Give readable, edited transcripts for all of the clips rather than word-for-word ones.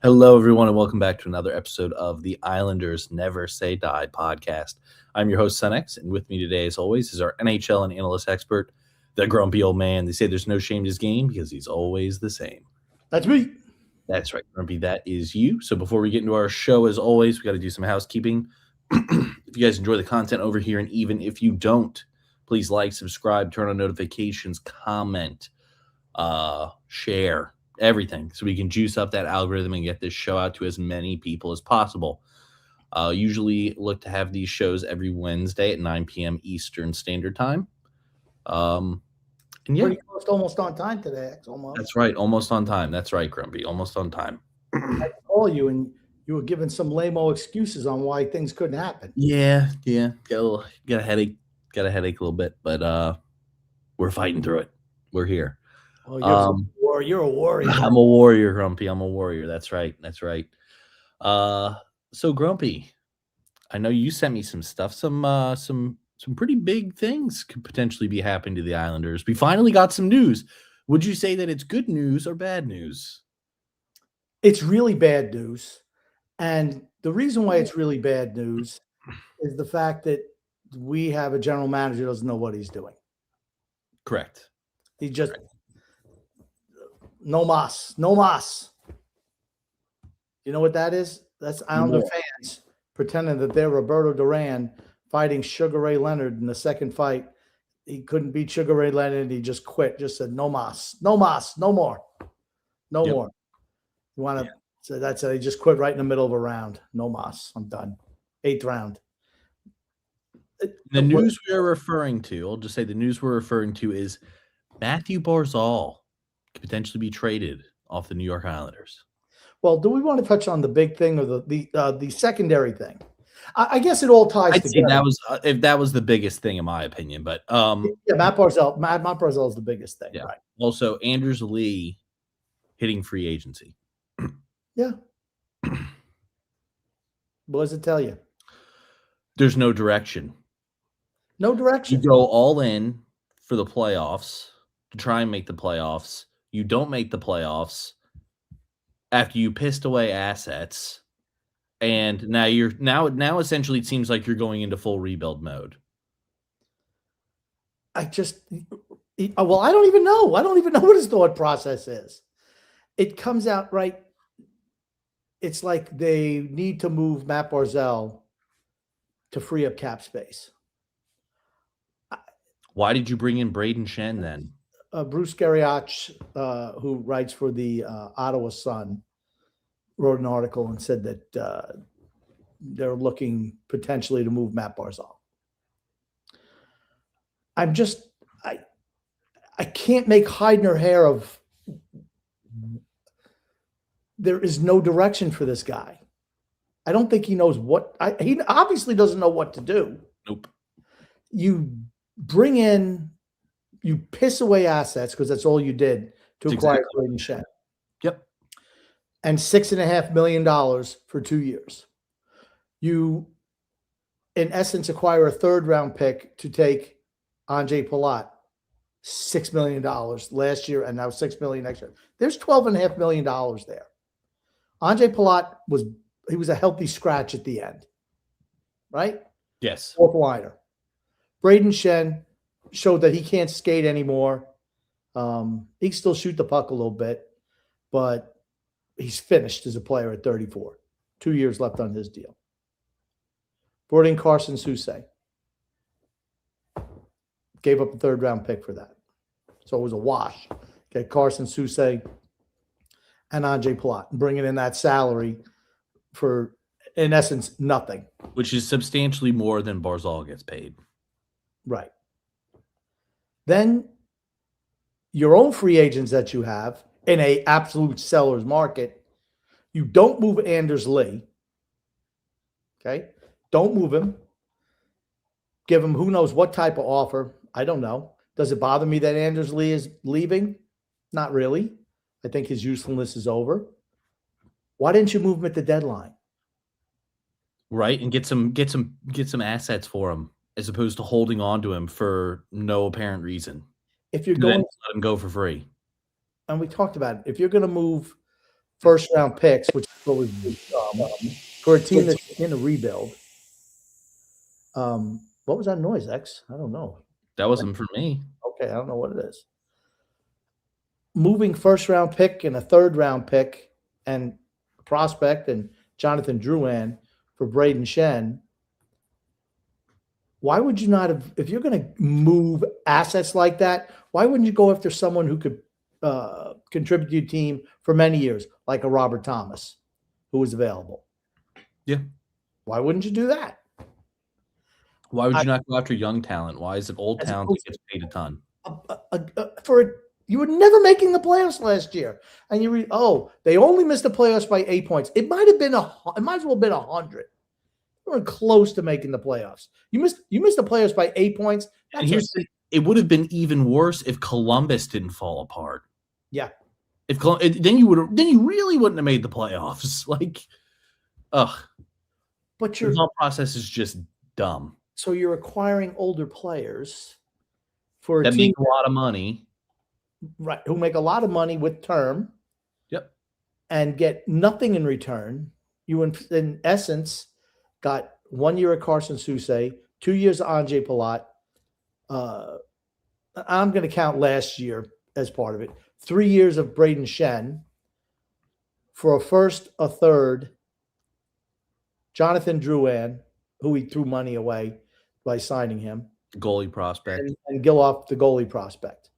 Hello, everyone, and welcome back to another episode of the Islanders Never Say Die podcast. I'm your host, Senex, and with me today, as always, is our NHL and analyst expert, the grumpy old man. They say there's no shame in his game because he's always the same. That's me. That's right, Grumpy. That is you. So before we get into our show, as always, we got to do some housekeeping. If you guys enjoy the content over here, and even if you don't, please like, subscribe, turn on notifications, comment, share. Everything, so we can juice up that algorithm and get this show out to as many people as possible. Usually look to have these shows every Wednesday at 9 p.m. Eastern Standard Time. And yeah, pretty close, almost on time today. Almost. That's right, almost on time. That's right, Grumpy, almost on time. I called you, and you were giving some lame-o excuses on why things couldn't happen. Yeah. Got a headache a little bit, but we're fighting through it. We're here. Oh, you're a warrior. I'm a warrior, Grumpy. I'm a warrior. That's right. So Grumpy, I know you sent me some stuff. Some pretty big things could potentially be happening to the Islanders. We finally got some news. Would you say that it's good news or bad news? It's really bad news. And the reason why it's really bad news is the fact that we have a general manager who doesn't know what he's doing. Correct. He just no mas. You know what that is? That's Islander fans pretending that they're Roberto Duran fighting Sugar Ray Leonard in the second fight. He couldn't beat Sugar Ray Leonard. He just quit. Just said no more. No more. You want to? So that's it. He just quit right in the middle of a round. No mas. I'm done. 8th round. The news we're referring to, I'll just say the news we're referring to is Mathew Barzal could potentially be traded off the New York Islanders. Well, do we want to touch on the big thing or the secondary thing? I guess it all ties together. That was the biggest thing in my opinion, but yeah, Matt Barzal is the biggest thing. Yeah. Right. Also, Anders Lee hitting free agency. Yeah. What does it tell you? There's no direction. No direction. You go all in for the playoffs to try and make the playoffs. You don't make the playoffs after you pissed away assets, and now essentially it seems like you're going into full rebuild mode. I don't even know. I don't even know what his thought process is. It comes out right. It's like they need to move Matt Barzal to free up cap space. Why did you bring in Braden Shen then? Bruce Garriott, who writes for the Ottawa Sun, wrote an article and said that they're looking potentially to move Matt Barzal. I can't make hide nor hair of. There is no direction for this guy. I don't think he knows what. He obviously doesn't know what to do. Nope. you bring in, you piss away assets because that's all you did to That's acquire exactly. Braden Shen. Yep. And $6.5 million for 2 years. You, in essence, acquire a third-round pick to take Andre Palat, $6 million last year, and now $6 million next year. There's $12.5 million there. Andre Palat was a healthy scratch at the end, right? Yes. Fourth liner. Braden Shen showed that he can't skate anymore. He can still shoot the puck a little bit, but he's finished as a player at 34. 2 years left on his deal. Brought in Carson Soucy. Gave up a third-round pick for that. So it was a wash. Okay, Carson Soucy and Andre Palat, bringing in that salary for, in essence, nothing. Which is substantially more than Barzal gets paid. Right. Then your own free agents that you have in a absolute seller's market, you don't move Anders Lee. Okay? Don't move him. Give him who knows what type of offer. I don't know. Does it bother me that Anders Lee is leaving? Not really. I think his usefulness is over. Why didn't you move him at the deadline? Right, and get some assets for him as opposed to holding on to him for no apparent reason. If you're Then going, let him go for free. and we talked about it, if you're going to move first-round picks, which is what was for a team that's in a rebuild. What was that noise, X? I don't know. That wasn't for me. Okay, I don't know what it is. Moving first-round pick and a third-round pick and prospect and Jonathan Drouin for Braden Shen. Why would you not have, if you're going to move assets like that, why wouldn't you go after someone who could contribute to your team for many years, like a Robert Thomas, who was available? Yeah. Why wouldn't you do that? Why would you not go after young talent? Why is it old talent that gets paid a ton? You were never making the playoffs last year, and you they only missed the playoffs by 8 points. It might have been it might as well have been 100. You weren't close to making the playoffs. You missed the playoffs by 8 points. And here's it would have been even worse if Columbus didn't fall apart. Yeah. Then you really wouldn't have made the playoffs. Like, But your thought process is just dumb. So you're acquiring older players for a that team make a lot of money, right? Who make a lot of money with term. Yep. And get nothing in return. You, in essence, got 1 year of Carson Soucy, 2 years of Andre Palat. I'm going to count last year as part of it. 3 years of Braden Shen for a first, a third. Jonathan Drouin, who he threw money away by signing him. Goalie prospect. And Giloff, the goalie prospect.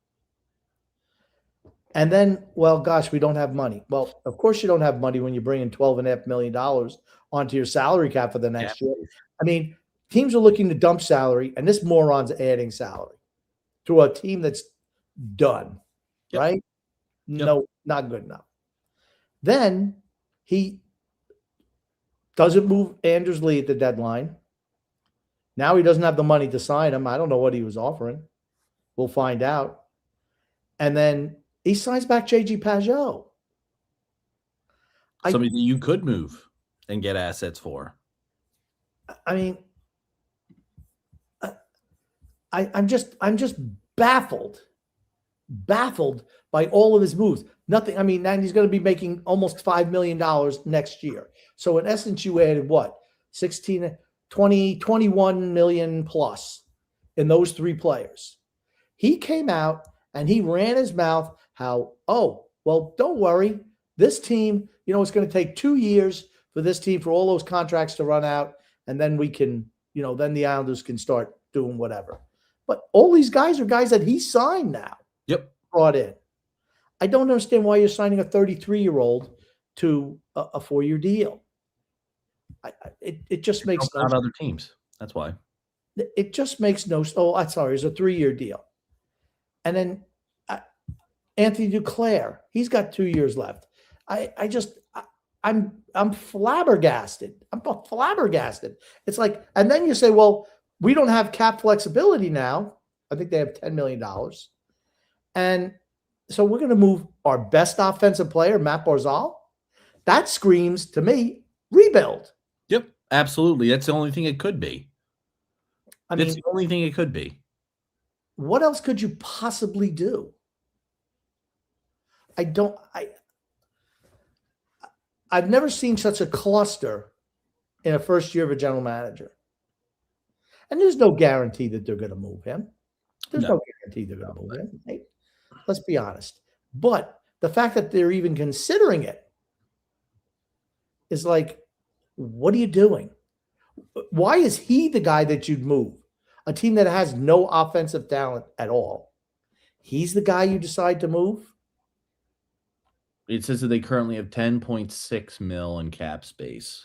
And then, well, gosh, we don't have money. Well, of course you don't have money when you bring in $12.5 million onto your salary cap for the next year. I mean, teams are looking to dump salary, and this moron's adding salary to a team that's done, right? Yep. No, not good enough. Then he doesn't move Anders Lee at the deadline. Now he doesn't have the money to sign him. I don't know what he was offering. We'll find out. And then he signs back J.G. Pajot. Somebody that you could move and get assets for. I mean, I'm just baffled by all of his moves. Nothing. I mean, and he's going to be making almost $5 million next year. So in essence, you added what? 16, 20, 21 million plus in those three players. He came out and he ran his mouth how, well, don't worry. This team, it's going to take 2 years for this team, for all those contracts to run out. And then we can, then the Islanders can start doing whatever. But all these guys are guys that he signed now. Yep. Brought in. I don't understand why you're signing a 33-year-old to a 4-year deal. It just makes no sense. Other teams. That's why. It just makes no sense. Oh, I'm sorry. It's a 3-year deal. And then Anthony Duclair, he's got 2 years left. I'm flabbergasted. I'm flabbergasted. It's like, and then you say, well, we don't have cap flexibility now. I think they have $10 million. And so we're going to move our best offensive player, Matt Barzal. That screams to me rebuild. Yep, absolutely. That's the only thing it could be. That's the only thing it could be. What else could you possibly do? I've never seen such a cluster in a first year of a general manager. And there's no guarantee that they're going to move him. There's no guarantee they're going to move him. Right? Let's be honest. But the fact that they're even considering it is like, what are you doing? Why is he the guy that you'd move? A team that has no offensive talent at all. He's the guy you decide to move? It says that they currently have 10.6 mil in cap space.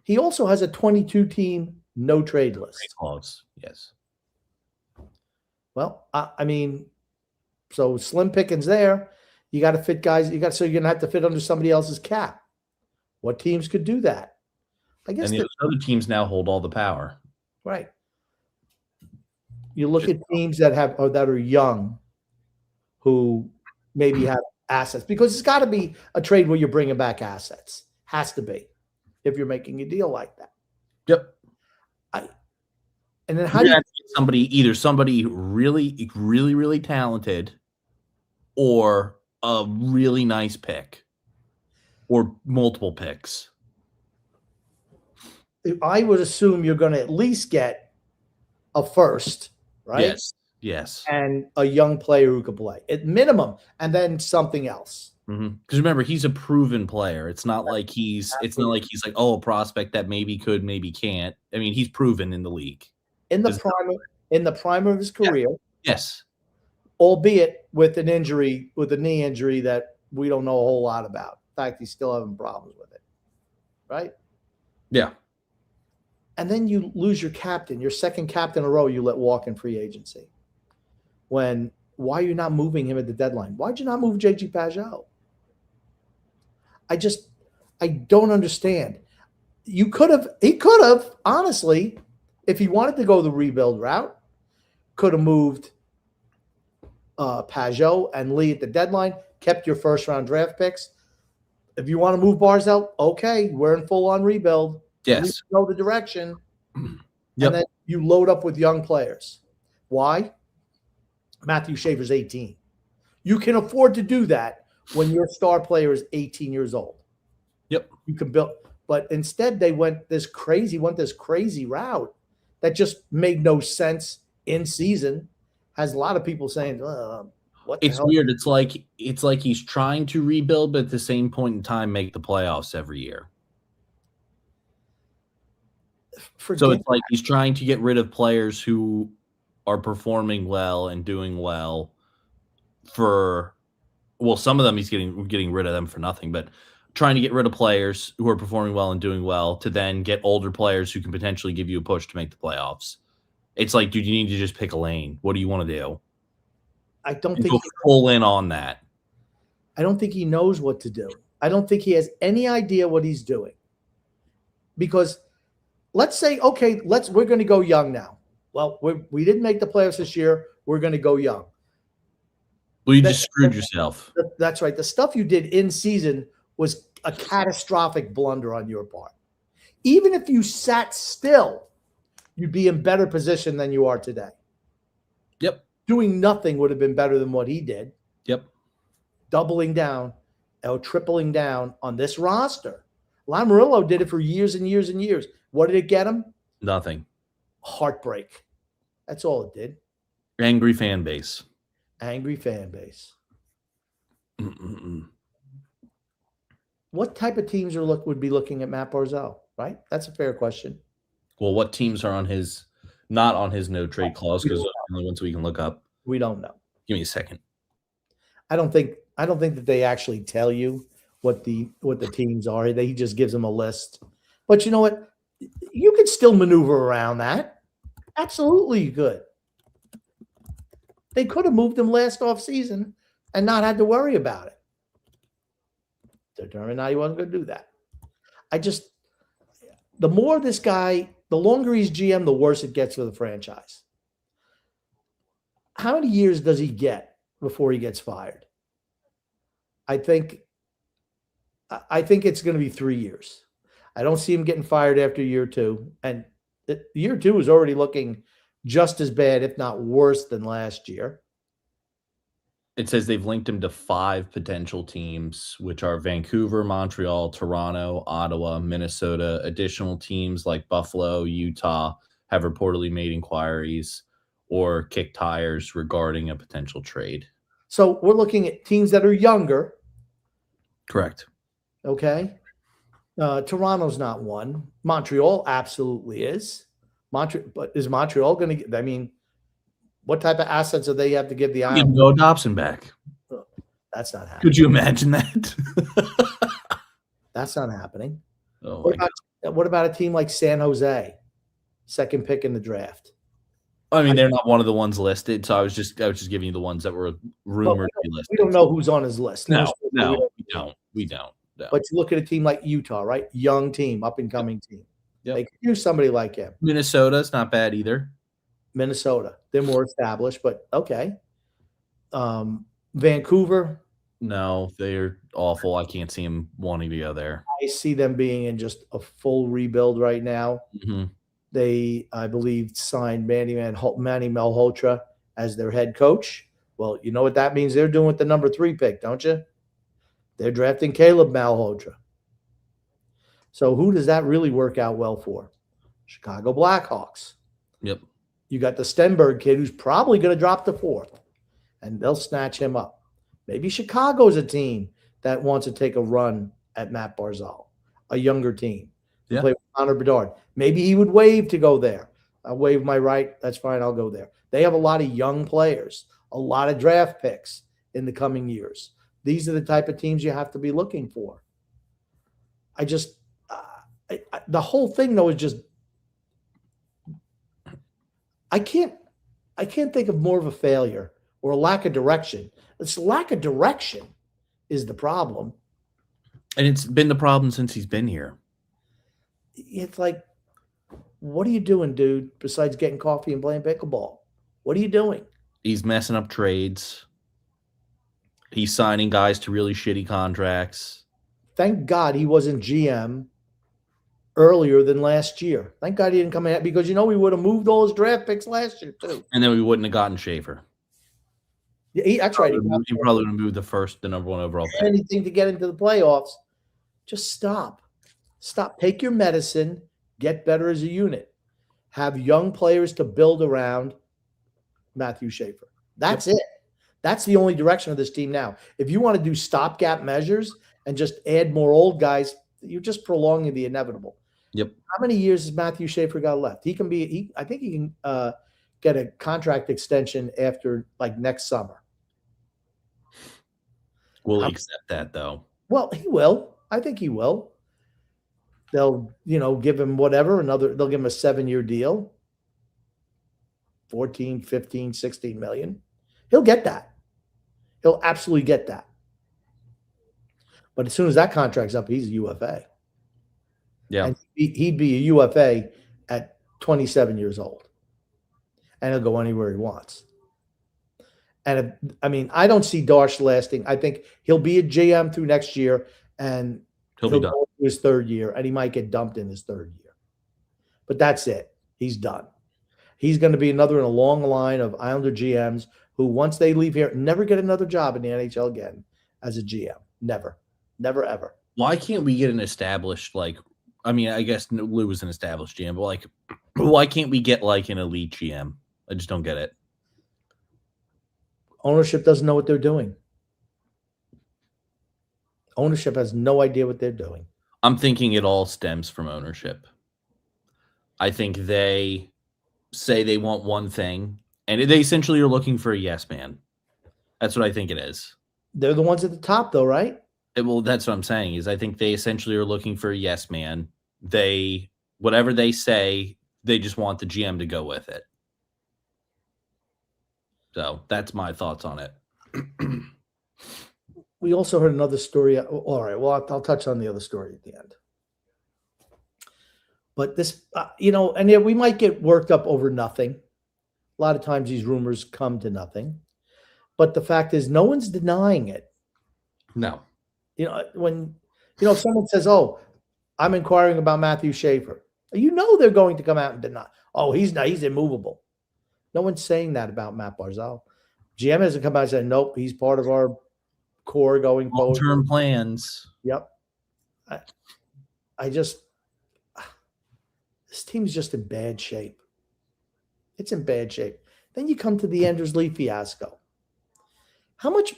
He also has a 22-team no-trade list. Clause, yes. Well, I mean, so slim pickings there. You got to fit guys. So you're going to have to fit under somebody else's cap. What teams could do that? I guess. And the other teams now hold all the power. Right. You look at teams that are young, who maybe have assets, because it's got to be a trade where you're bringing back assets. Has to be, if you're making a deal like that. Yep. And then how do you get somebody really, really, really talented, or a really nice pick, or multiple picks? I would assume you're going to at least get a first, right? Yes. And a young player who could play at minimum, and then something else. Because remember, he's a proven player. It's not like he's like, oh, a prospect that maybe could, maybe can't. I mean, he's proven in the league. In the prime of his career. Yes. Albeit with an injury, with a knee injury that we don't know a whole lot about. In fact, he's still having problems with it. Right? Yeah. And then you lose your captain, your second captain in a row you let walk in free agency. Why are you not moving him at the deadline? Why'd you not move JG Pajot? I don't understand. He could have, honestly, if he wanted to go the rebuild route, could have moved Pajot and Lee at the deadline, kept your first round draft picks. If you want to move Barzal, okay, we're in full on rebuild. Yes. You know the direction. Yep. And then you load up with young players. Why? Matthew Shaver's 18. You can afford to do that when your star player is 18 years old. Yep. You can build, but instead they went this crazy route that just made no sense in season. Has a lot of people saying, what the hell? Weird. It's like he's trying to rebuild, but at the same point in time make the playoffs every year. So it's like he's trying to get rid of players who are performing well and doing well some of them he's getting rid of them for nothing, but trying to get rid of players who are performing well and doing well to then get older players who can potentially give you a push to make the playoffs. It's like, dude, you need to just pick a lane. What do you want to do? I don't think go full in on that. I don't think he knows what to do. I don't think he has any idea what he's doing. Because let's say, okay, we're going to go young now. Well, we didn't make the playoffs this year. We're going to go young. Well, you just screwed yourself. That's right. The stuff you did in season was a catastrophic blunder on your part. Even if you sat still, you'd be in better position than you are today. Yep. Doing nothing would have been better than what he did. Yep. Doubling down or tripling down on this roster. Lamarillo did it for years and years and years. What did it get him? Nothing. Heartbreak. That's all it did. Angry fan base. Angry fan base. What type of teams would be looking at Matt Barzal, right? That's a fair question. Well, what teams are not on his no trade clause? Because those are the only ones we can look up. We don't know. Give me a second. I don't think that they actually tell you what the teams are. He just gives them a list. But you know what? You could still maneuver around that. Absolutely, you could. They could have moved him last offseason and not had to worry about it. Determined now he wasn't going to do that. The more this guy the longer he's GM, the worse it gets for the franchise. How many years does he get before he gets fired? I think it's going to be 3 years. I don't see him getting fired after year 2. And year 2 is already looking just as bad, if not worse, than last year. It says they've linked him to 5 potential teams, which are Vancouver, Montreal, Toronto, Ottawa, Minnesota. Additional teams like Buffalo, Utah have reportedly made inquiries or kicked tires regarding a potential trade. So we're looking at teams that are younger. Correct. Okay. Toronto's not one. Montreal absolutely is. But is Montreal going to get, I mean, what type of assets do they have to give the Islanders? Go Dobson back. That's not happening. Could you imagine that? That's not happening. Oh, what about a team like San Jose, second pick in the draft? I mean, they're not one of the ones listed, so I was just giving you the ones that were rumored to be listed. We don't know who's on his list. No, we don't. No. But you look at a team like Utah, right? Young team, up and coming team. Yep. They could use somebody like him. Minnesota's not bad either. Minnesota, they're more established, but okay. Vancouver. No, they're awful. I can't see him wanting to go there. I see them being in just a full rebuild right now. Mm-hmm. They, I believe, signed Manny Malhotra as their head coach. Well, you know what that means they're doing with the number 3 pick, don't you? They're drafting Caleb Malhotra. So who does that really work out well for? Chicago Blackhawks. Yep. You got the Stenberg kid who's probably going to drop to 4th, and they'll snatch him up. Maybe Chicago's a team that wants to take a run at Matt Barzal, a younger team. Yeah. Play with Connor Bedard. Maybe he would waive to go there. I'll waive my right. That's fine. I'll go there. They have a lot of young players, a lot of draft picks in the coming years. These are the type of teams you have to be looking for. I just the whole thing though is just I can't think of more of a failure or a lack of direction. It's lack of direction is the problem. And it's been the problem since he's been here. It's like, what are you doing, dude, besides getting coffee and playing pickleball? What are you doing? He's messing up trades. He's signing guys to really shitty contracts. Thank God he wasn't GM earlier than last year. Thank God he didn't come in because, we would have moved all his draft picks last year, too. And then we wouldn't have gotten Schaefer. Yeah, that's right. He probably would have moved the number 1 overall pick. Anything to get into the playoffs. Just stop. Stop. Take your medicine. Get better as a unit. Have young players to build around Mathew Schaefer. That's it. That's the only direction of this team now. If you want to do stopgap measures and just add more old guys, you're just prolonging the inevitable. Yep. How many years has Mathew Schaefer got left? I think he can get a contract extension after next summer. Will he accept that though? Well, he will. I think he will. They'll, give him whatever, they'll give him a 7-year deal. 14, 15, 16 million. He'll get that. He'll absolutely get that. But as soon as that contract's up, he's a UFA. Yeah. And he'd be a UFA at 27 years old. And he'll go anywhere he wants. And I don't see Darsh lasting. I think he'll be a GM through next year, and he'll go to his 3rd year, and he might get dumped in his 3rd year. But that's it. He's done. He's going to be another in a long line of Islander GMs who, once they leave here, never get another job in the NHL again as a GM. Never. Never, ever. Why can't we get an established, I guess Lou was an established GM, but why can't we get an elite GM? I just don't get it. Ownership doesn't know what they're doing. Ownership has no idea what they're doing. I'm thinking it all stems from ownership. I think they say they want one thing, and they essentially are looking for a yes man. That's what I think it is. They're the ones at the top, though, right? Well, that's what I'm saying is I think they essentially are looking for a yes man. Whatever they say, they just want the GM to go with it. So that's my thoughts on it. We also heard another story. All right, well, I'll touch on the other story at the end. But this, and yeah, we might get worked up over nothing. A lot of times these rumors come to nothing. But the fact is, no one's denying it. No. When if someone says, "Oh, I'm inquiring about Matthew Schaefer," they're going to come out and deny. Oh, he's immovable. No one's saying that about Matt Barzal. GM hasn't come out and said, "Nope, he's part of our core going forward." Long-term plans. Yep. This team's just in bad shape. It's in bad shape. Then you come to the Anders Lee fiasco. How much?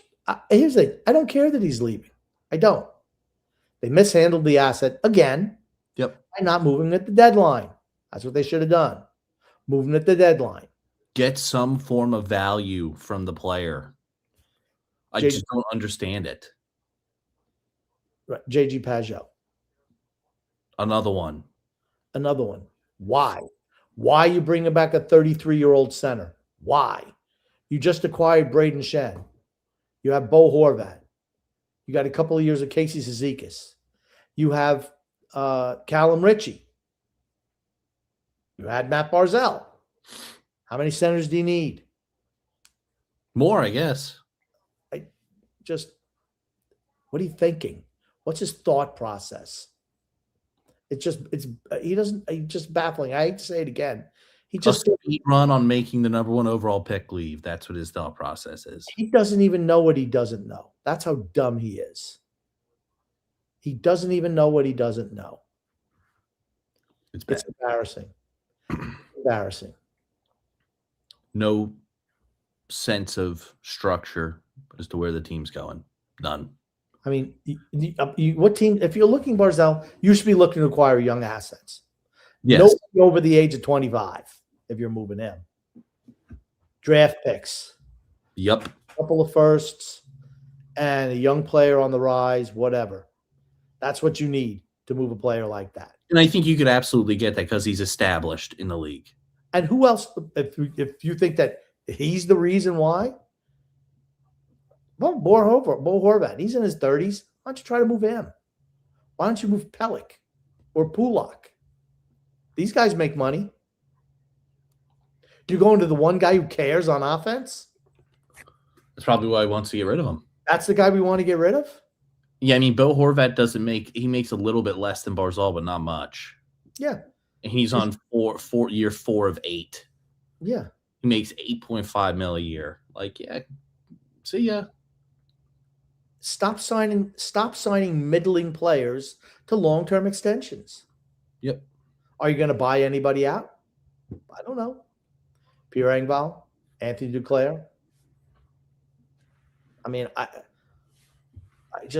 Here's the thing. I don't care that he's leaving. I don't. They mishandled the asset again. Yep. By not moving at the deadline. That's what they should have done. Moving at the deadline. Get some form of value from the player. I just don't understand it. Right. JG Pajot. Another one. Why? Why you bringing back a 33-year-old center? Why? You just acquired Braden Shen. You have Bo Horvat. You got a couple of years of Casey Cizikas. You have Callum Ritchie. You had Matt Barzal. How many centers do you need? More, I guess. What are you thinking? What's his thought process? He's just baffling. I hate to say it again. He just run on making the number 1 overall pick leave. That's what his thought process is. He doesn't even know what he doesn't know. That's how dumb he is. He doesn't even know what he doesn't know. It's bad. It's embarrassing. Embarrassing. No sense of structure as to where the team's going. None. I mean, what team? If you're looking Barzal, you should be looking to acquire young assets. Yes. Nobody over the age of 25 if you're moving in. Draft picks. Yep. A couple of firsts and a young player on the rise, whatever. That's what you need to move a player like that. And I think you could absolutely get that because he's established in the league. And who else, if you think that he's the reason why? Well, Bo Horvat, he's in his 30s. Why don't you try to move him? Why don't you move Pellick or Pulak? These guys make money. You're going to the one guy who cares on offense? That's probably why he wants to get rid of him. That's the guy we want to get rid of? Yeah, I mean, Bo Horvat he makes a little bit less than Barzal, but not much. Yeah. And he's on year 4 of 8. Yeah. He makes $8.5 million a year. Like, yeah, see ya. Stop signing middling players to long-term extensions. Yep. Are you going to buy anybody out? I don't know. Pierre Engvall, Anthony Duclair. I mean, it's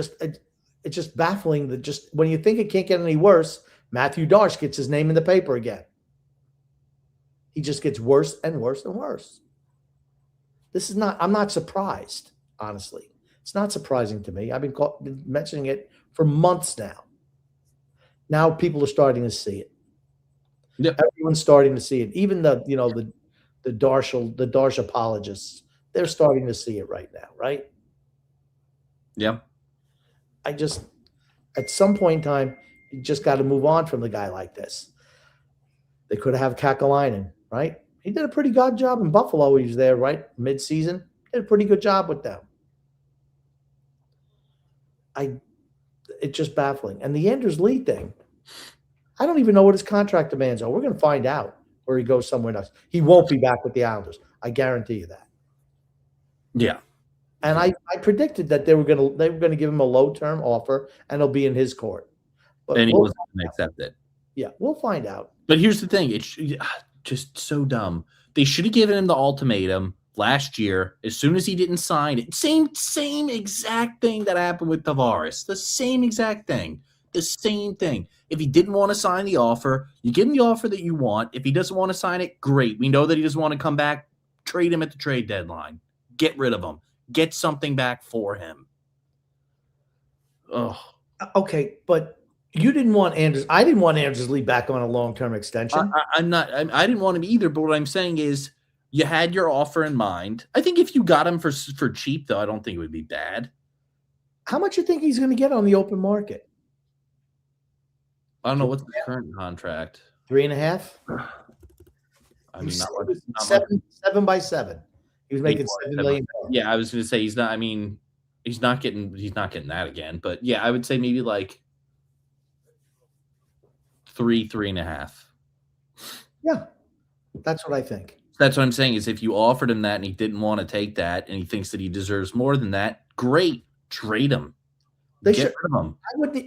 just baffling that just when you think it can't get any worse, Matthew Darsh gets his name in the paper again. He just gets worse and worse and worse. I'm not surprised, honestly. It's not surprising to me. I've been mentioning it for months now. Now people are starting to see it. Yep. Everyone's starting to see it. Even the Darsh apologists, they're starting to see it right now, right? Yeah. At some point in time, you just got to move on from the guy like this. They could have Kakalainen, right? He did a pretty good job in Buffalo. He was there, right? Mid-season. Did a pretty good job with them. It's just baffling. And the Anders Lee thing, I don't even know what his contract demands are. We're going to find out where he goes somewhere else. He won't be back with the Islanders. I guarantee you that. Yeah. And I predicted that they were going to give him a low-term offer and it'll be in his court. But and he wasn't going to accept it. Yeah, we'll find out. But here's the thing. It's just so dumb. They should have given him the ultimatum last year as soon as he didn't sign it. Same exact thing that happened with Tavares. The same exact thing. The same thing. If he didn't want to sign the offer, you give him the offer that you want. If he doesn't want to sign it, great. We know that he doesn't want to come back. Trade him at the trade deadline. Get rid of him. Get something back for him. Oh. Okay, but you didn't want Anders. I didn't want Anders Lee back on a long-term extension. I didn't want him either, but what I'm saying is you had your offer in mind. I think if you got him for cheap, though, I don't think it would be bad. How much you think he's going to get on the open market? I don't know. What's the current contract? 3.5. I mean, not much. 7 by 7. He was making $7 million. Yeah, I was going to say he's not. I mean, he's not getting that again. But yeah, I would say maybe like 3.5. Yeah, that's what I think. That's what I'm saying is if you offered him that and he didn't want to take that and he thinks that he deserves more than that, great, trade him. They should. Rid of him.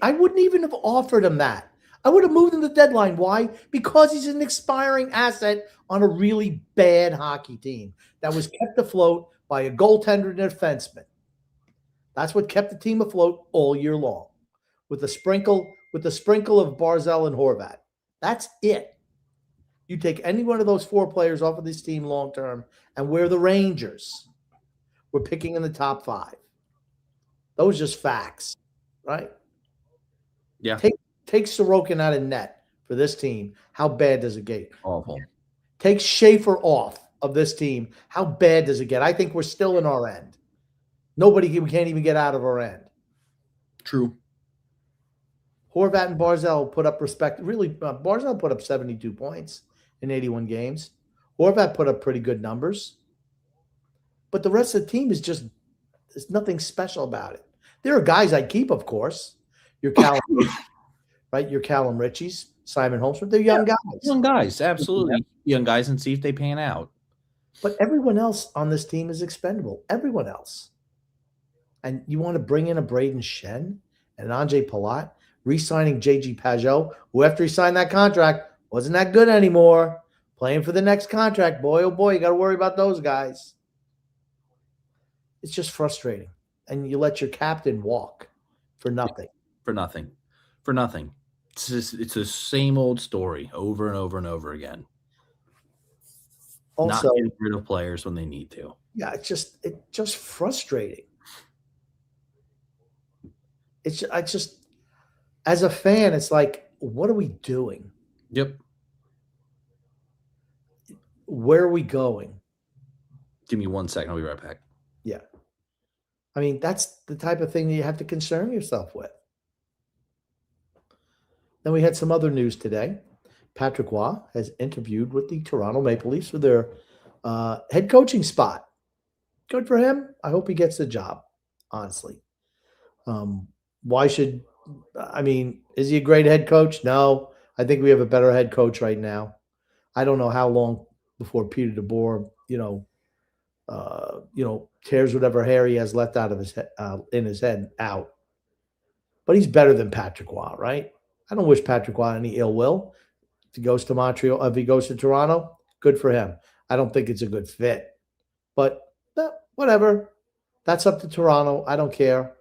I wouldn't even have offered him that. I would have moved him to the deadline. Why? Because he's an expiring asset on a really bad hockey team that was kept afloat by a goaltender and a defenseman. That's what kept the team afloat all year long, with a sprinkle of Barzal and Horvat. That's it. You take any one of those 4 players off of this team long term, and we're the Rangers. We're picking in the top 5. Those are just facts, right? Yeah. Take Sorokin out of net for this team. How bad does it get? Awful. Take Schaefer off of this team. How bad does it get? I think we're still in our end. We can't even get out of our end. True. Horvat and Barzal put up Barzal put up 72 points in 81 games. Horvat put up pretty good numbers. But the rest of the team there's nothing special about it. There are guys I'd keep, of course. Your Callum, right? Your Callum Ritchies, Simon Holmstrom. They're young guys. Young guys, absolutely. Young guys, and see if they pan out. But everyone else on this team is expendable. Everyone else. And you want to bring in a Braden Shen and an Andrei Palat, re-signing J.G. Pajot, who after he signed that contract wasn't that good anymore. Playing for the next contract. Boy, oh boy, you got to worry about those guys. It's just frustrating. And you let your captain walk for nothing. For nothing. It's the same old story over and over and over again. Also, not getting rid of players when they need to. Yeah, it's just frustrating. I just as a fan, it's like, what are we doing? Yep. Where are we going? Give me 1 second. I'll be right back. Yeah. I mean, that's the type of thing that you have to concern yourself with. Then we had some other news today. Patrick Roy has interviewed with the Toronto Maple Leafs for their head coaching spot. Good for him. I hope he gets the job, honestly. Is he a great head coach? No. I think we have a better head coach right now. I don't know how long before Peter DeBoer, tears whatever hair he has left out of his head, in his head out. But he's better than Patrick Roy, right? I don't wish Patrick Roy any ill will. If he goes to Montreal, if he goes to Toronto, good for him. I don't think it's a good fit. But whatever. That's up to Toronto. I don't care.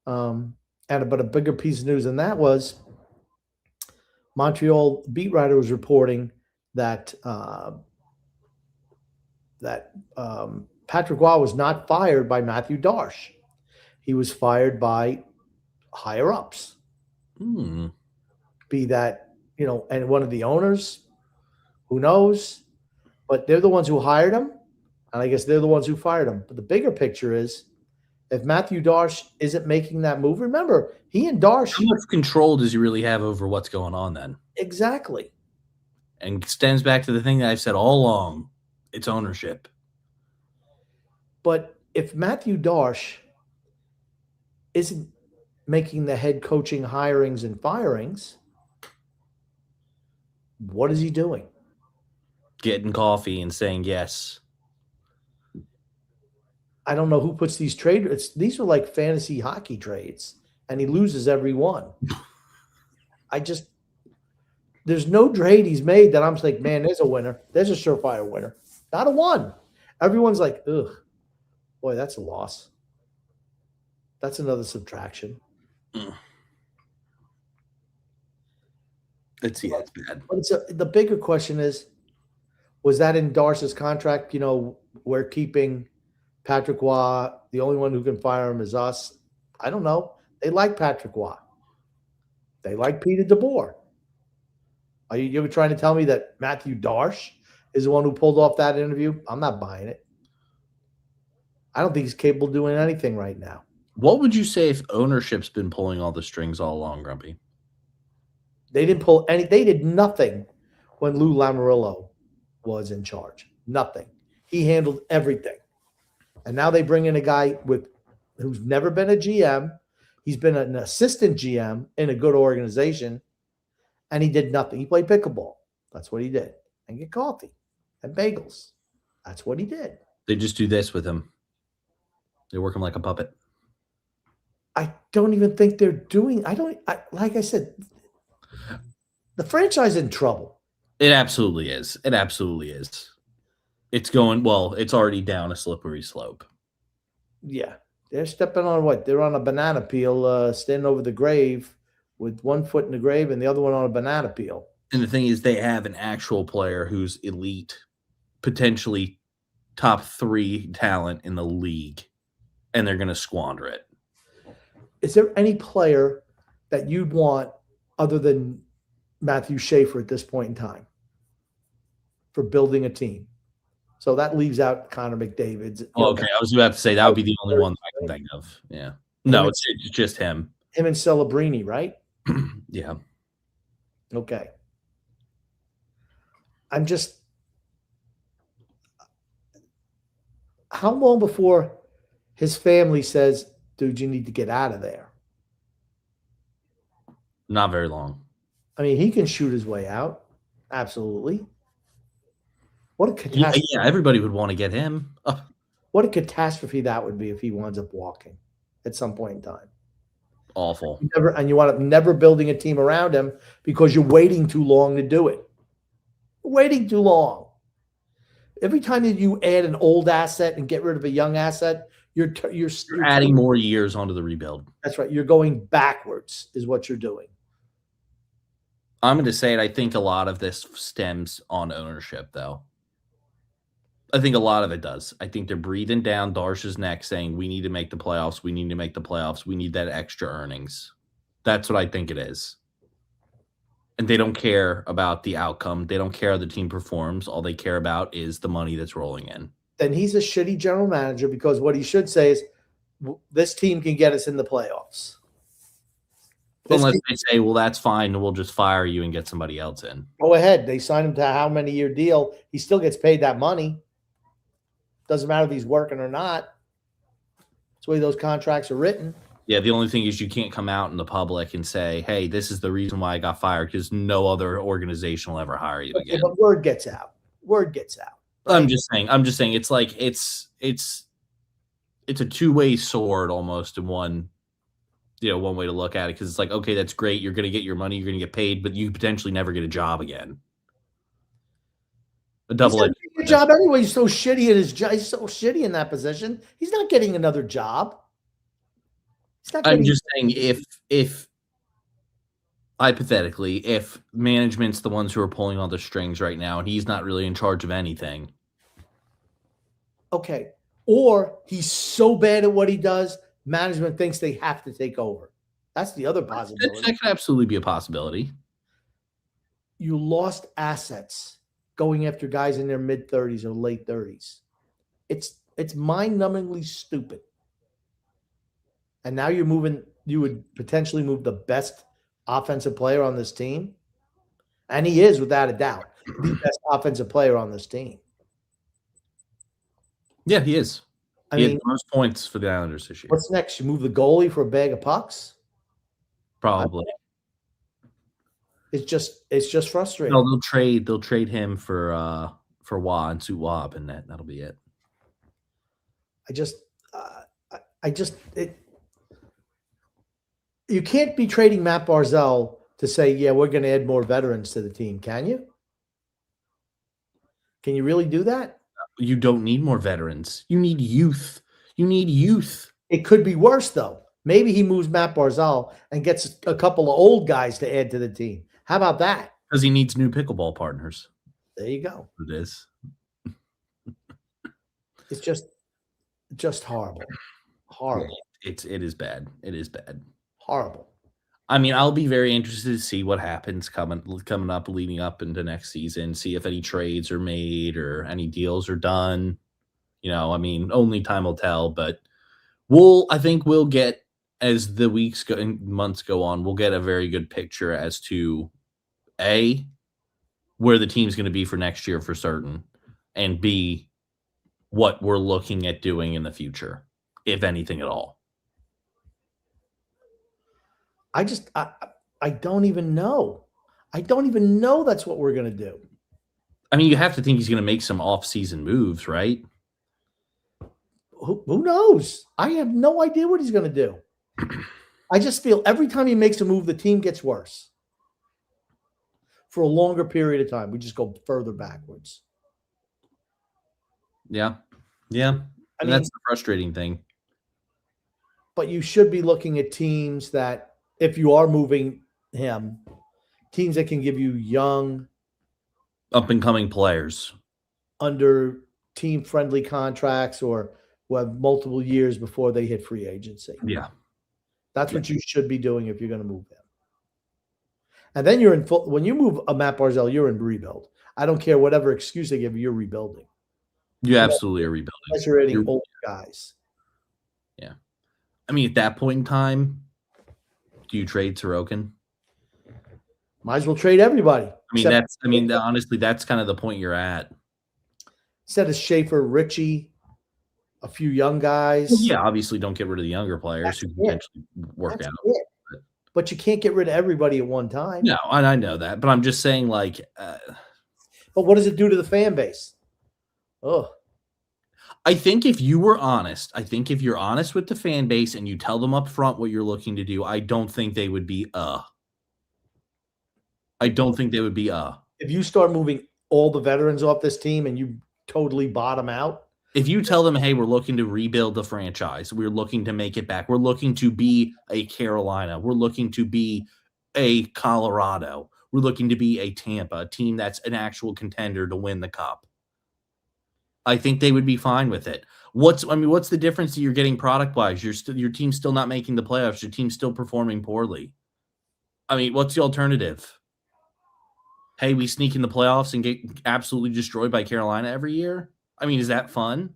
But a bigger piece of news than that was Montreal beat writer was reporting that Patrick Roy was not fired by Mathew Darche. He was fired by higher ups. Be that, and one of the owners, who knows? But they're the ones who hired him, and I guess they're the ones who fired him. But the bigger picture is, if Mathew Darche isn't making that move, remember, he and Darche. How much control does he really have over what's going on then? Exactly. And stems back to the thing that I've said all along. It's ownership. But if Mathew Darche isn't making the head coaching hirings and firings, what is he doing? Getting coffee and saying yes. I don't know who puts these trades. These are like fantasy hockey trades, and he loses every one. There's no trade he's made that I'm like, man, there's a winner. There's a surefire winner. Not a one. Everyone's like, ugh, boy, that's a loss. That's another subtraction. It's bad. But the bigger question is, was that in Darce's contract? We're keeping Patrick Roy. The only one who can fire him is us. I don't know. They like Patrick Roy. They like Peter DeBoer. Are you trying to tell me that Mathew Darche is the one who pulled off that interview? I'm not buying it. I don't think he's capable of doing anything right now. What would you say if ownership's been pulling all the strings all along, Grumpy? They didn't pull any. They did nothing when Lou Lamoriello was in charge. Nothing. He handled everything. And now they bring in a guy who's never been a GM. He's been an assistant GM in a good organization, and he did nothing. He played pickleball. That's what he did. And get coffee and bagels. That's what he did. They just do this with him. They work him like a puppet. I don't even think they're doing. Like I said, the franchise is in trouble. It absolutely is. It absolutely is. It's going, well, it's already down a slippery slope. Yeah. They're stepping on what? They're on a banana peel, standing over the grave with one foot in the grave and the other one on a banana peel. And the thing is, they have an actual player who's elite, potentially top 3 talent in the league, and they're going to squander it. Is there any player that you'd want other than Matthew Schaefer at this point in time for building a team? So that leaves out Connor McDavid's. Okay, I was about to say that would be the only one I can think of. Yeah. No, it's just him. Him and Celebrini, right? Yeah. Okay. How long before his family says, dude, you need to get out of there? Not very long. I mean, he can shoot his way out. Absolutely. What a catastrophe. Yeah, everybody would want to get him. What a catastrophe that would be if he winds up walking at some point in time. Awful. And you wind up never building a team around him because you're waiting too long to do it. Waiting too long. Every time that you add an old asset and get rid of a young asset, you're adding more years onto the rebuild. That's right. You're going backwards is what you're doing. I'm going to say it. I think a lot of this stems on ownership, though. I think a lot of it does. I think they're breathing down Darsh's neck saying, we need to make the playoffs. We need to make the playoffs. We need that extra earnings. That's what I think it is. And they don't care about the outcome. They don't care how the team performs. All they care about is the money that's rolling in. Then he's a shitty general manager because what he should say is, this team can get us in the playoffs. Unless they say, well, that's fine. We'll just fire you and get somebody else in. Go ahead. They sign him to a how many year deal. He still gets paid that money. Doesn't matter if he's working or not. That's the way those contracts are written. Yeah, the only thing is you can't come out in the public and say, hey, this is the reason why I got fired, because no other organization will ever hire you again. But word gets out. Word gets out. Right? I'm just saying it's like it's a two-way sword almost in one way to look at it, because it's like, okay, that's great. You're going to get your money. You're going to get paid, but you potentially never get a job again. A double-edged job anyway. He's so shitty in his job. He's so shitty in that position. He's not getting another job. I'm just saying, if hypothetically, if management's the ones who are pulling all the strings right now, and he's not really in charge of anything. Okay. Or he's so bad at what he does, management thinks they have to take over. That's the other possibility. That could absolutely be a possibility. You lost assets going after guys in their mid-30s or late 30s. It's mind-numbingly stupid. And now you would potentially move the best offensive player on this team. And he is, without a doubt, the best offensive player on this team. Yeah, he is. He had the most points for the Islanders this year. What's next? You move the goalie for a bag of pucks? Probably. It's just frustrating. No, they'll trade him for Wah and Sue Wab, and that'll be it. You can't be trading Matt Barzal to say, yeah, we're going to add more veterans to the team, can you? Can you really do that? You don't need more veterans. You need youth. It could be worse, though. Maybe he moves Matt Barzal and gets a couple of old guys to add to the team. How about that? Because he needs new pickleball partners. There you go. It is. It's just horrible. Horrible. Yeah, it is bad. It is bad. Horrible. I mean, I'll be very interested to see what happens coming up, leading up into next season. See if any trades are made or any deals are done. I mean, only time will tell. But I think we'll get, as the weeks and months go on, we'll get a very good picture as to where the team's going to be for next year for certain, and B, what we're looking at doing in the future, if anything at all. I don't even know. I don't even know that's what we're going to do. I mean, you have to think he's going to make some off-season moves, right? Who knows? I have no idea what he's going to do. I just feel every time he makes a move, the team gets worse. For a longer period of time, we just go further backwards. Yeah. Yeah. I mean, that's the frustrating thing. But you should be looking at teams that, if you are moving him, teams that can give you young, up-and-coming players under team-friendly contracts or who have multiple years before they hit free agency. Yeah. That's what you should be doing if you're going to move him. And then you're in full – when you move a Matt Barzal, you're in rebuild. I don't care whatever excuse they give you, you're rebuilding. You absolutely are rebuilding. Unless you're adding old guys. Yeah. I mean, at that point in time, do you trade Sorokin? Might as well trade everybody. Honestly, that's kind of the point you're at. Instead of Schaefer, Richie, a few young guys. Well, yeah, obviously don't get rid of the younger players who potentially work out. But you can't get rid of everybody at one time. No, I know that. But I'm just saying, like... but what does it do to the fan base? Oh. I think if you were honest, if you're honest with the fan base and you tell them up front what you're looking to do, I don't think they would be If you start moving all the veterans off this team and you totally bottom out. If you tell them, hey, we're looking to rebuild the franchise, we're looking to make it back, we're looking to be a Carolina, we're looking to be a Colorado, we're looking to be a Tampa, a team that's an actual contender to win the cup, I think they would be fine with it. What's the difference that you're getting product-wise? Your team's still not making the playoffs. Your team's still performing poorly. I mean, what's the alternative? Hey, we sneak in the playoffs and get absolutely destroyed by Carolina every year? I mean, is that fun?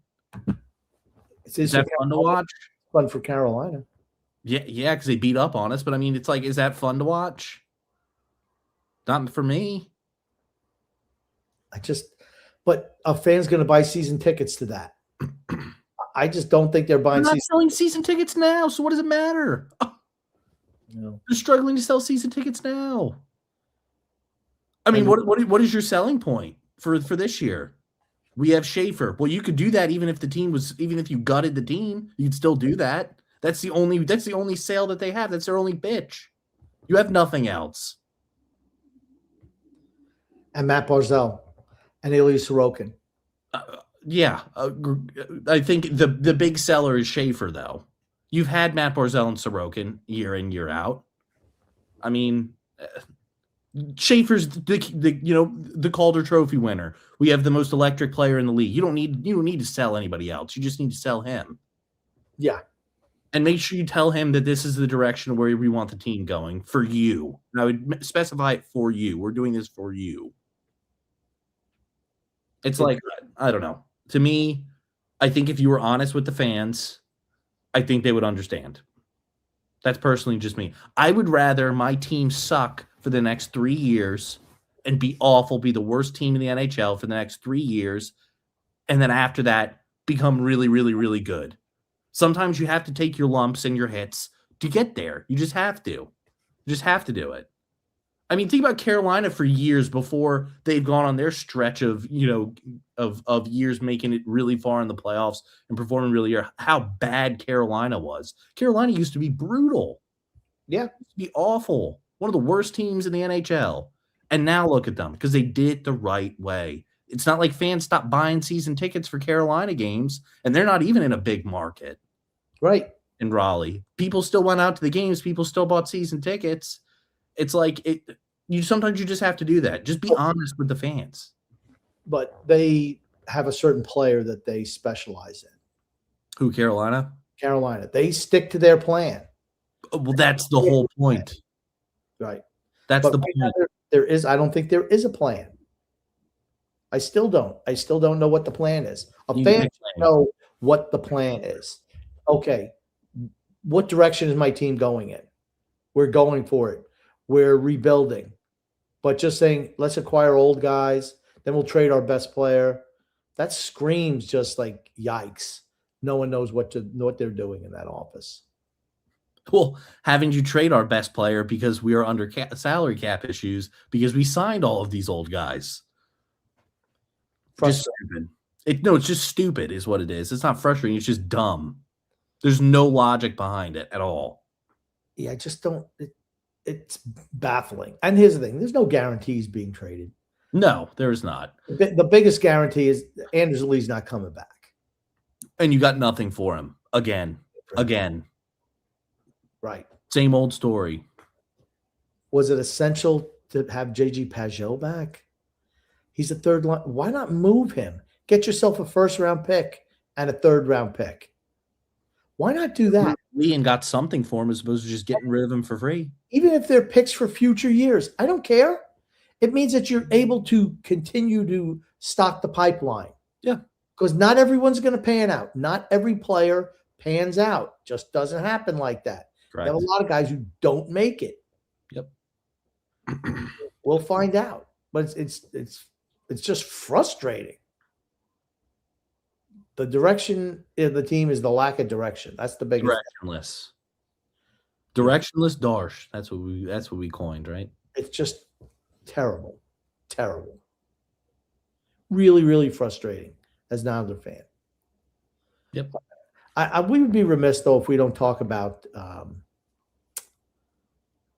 Is that fun to watch? Fun for Carolina. Yeah, because they beat up on us. But, I mean, it's like, is that fun to watch? Not for me. But a fan's going to buy season tickets to that. I just don't think they're buying. They're not selling season tickets now, so what does it matter? No. They're struggling to sell season tickets now. I mean, what is your selling point for this year? We have Schaefer. Well, you could do that even if you gutted the team, you'd still do that. That's the only sale that they have. That's their only bitch. You have nothing else. And Matt Barzal and Ilya Sorokin. I think the big seller is Schaefer, though. You've had Matt Barzal and Sorokin year in, year out. I mean, Schaefer's the Calder Trophy winner. We have the most electric player in the league. You don't need to sell anybody else. You just need to sell him. Yeah. And make sure you tell him that this is the direction where we want the team going for you. And I would specify it for you. We're doing this for you. It's like, I don't know. To me, I think if you were honest with the fans, I think they would understand. That's personally just me. I would rather my team suck for the next 3 years and be awful, be the worst team in the NHL for the next 3 years, and then after that, become really, really, really good. Sometimes you have to take your lumps and your hits to get there. You just have to. You just have to do it. I mean, think about Carolina for years before they've gone on their stretch of years making it really far in the playoffs and performing really well. How bad Carolina was. Carolina used to be brutal. Yeah. It used to be awful. One of the worst teams in the NHL. And now look at them because they did it the right way. It's not like fans stopped buying season tickets for Carolina games, and they're not even in a big market. Right. In Raleigh. People still went out to the games. People still bought season tickets. It's like sometimes you just have to do that. Just be honest with the fans. But they have a certain player that they specialize in. Who, Carolina? Carolina. They stick to their plan. Well, that's the whole point. Right. That's the point. I don't think there is a plan. I still don't. I still don't know what the plan is. A fan should know what the plan is. Okay. What direction is my team going in? We're going for it. We're rebuilding. But just saying, let's acquire old guys, then we'll trade our best player. That screams just like yikes. No one knows what they're doing in that office. Well, having to trade our best player because we are under salary cap issues because we signed all of these old guys. Just stupid. It's just stupid is what it is. It's not frustrating. It's just dumb. There's no logic behind it at all. Yeah, I just don't. It's baffling. And here's the thing: there's no guarantees being traded. No, there is not. The biggest guarantee is Barzal Lee's not coming back. And you got nothing for him again. Right. Same old story. Was it essential to have JG Pajot back? He's a third line. Why not move him? Get yourself a first-round pick and a third-round pick. Why not do that? Lee and got something for him as opposed to just getting rid of him for free. Even if they're picks for future years, I don't care. It means that you're able to continue to stock the pipeline. Yeah. Because not everyone's going to pan out. Not every player pans out. Just doesn't happen like that. Correct. You have a lot of guys who don't make it. Yep. We'll find out. But it's just frustrating. The direction of the team is the lack of direction. That's the biggest. Directionless Darsh. That's what we coined, right? It's just terrible. Terrible. Really, really frustrating as an Islander fan. Yep. We would be remiss, though, if we don't talk about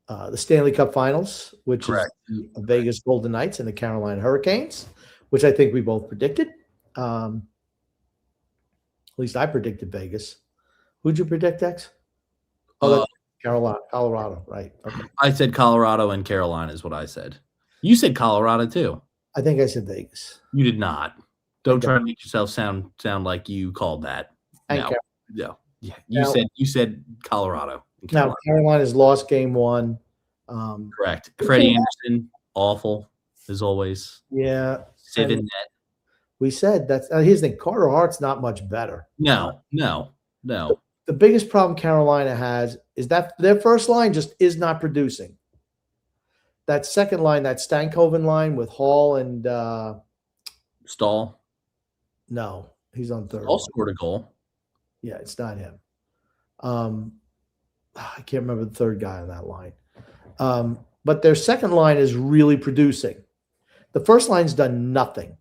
the Stanley Cup Finals, which Correct. is the Vegas Golden Knights and the Carolina Hurricanes, which I think we both predicted. At least I predicted Vegas. Who'd you predict, X? Oh, Colorado, right. Okay. I said Colorado and Carolina is what I said. You said Colorado too. I think I said Vegas. You did not. Don't try to make yourself sound like you called that. No. Yeah. You said Colorado. Now Carolina's lost game one. Correct. Freddie Anderson, awful as always. Yeah. Siv in net. We said that's here's the thing. Carter Hart's not much better. No. The biggest problem Carolina has is that their first line just is not producing. That second line, that Stankoven line with Hall and Stahl. No, he's on third. Stahl scored a goal. Yeah, it's not him. I can't remember the third guy on that line. But their second line is really producing. The first line's done nothing.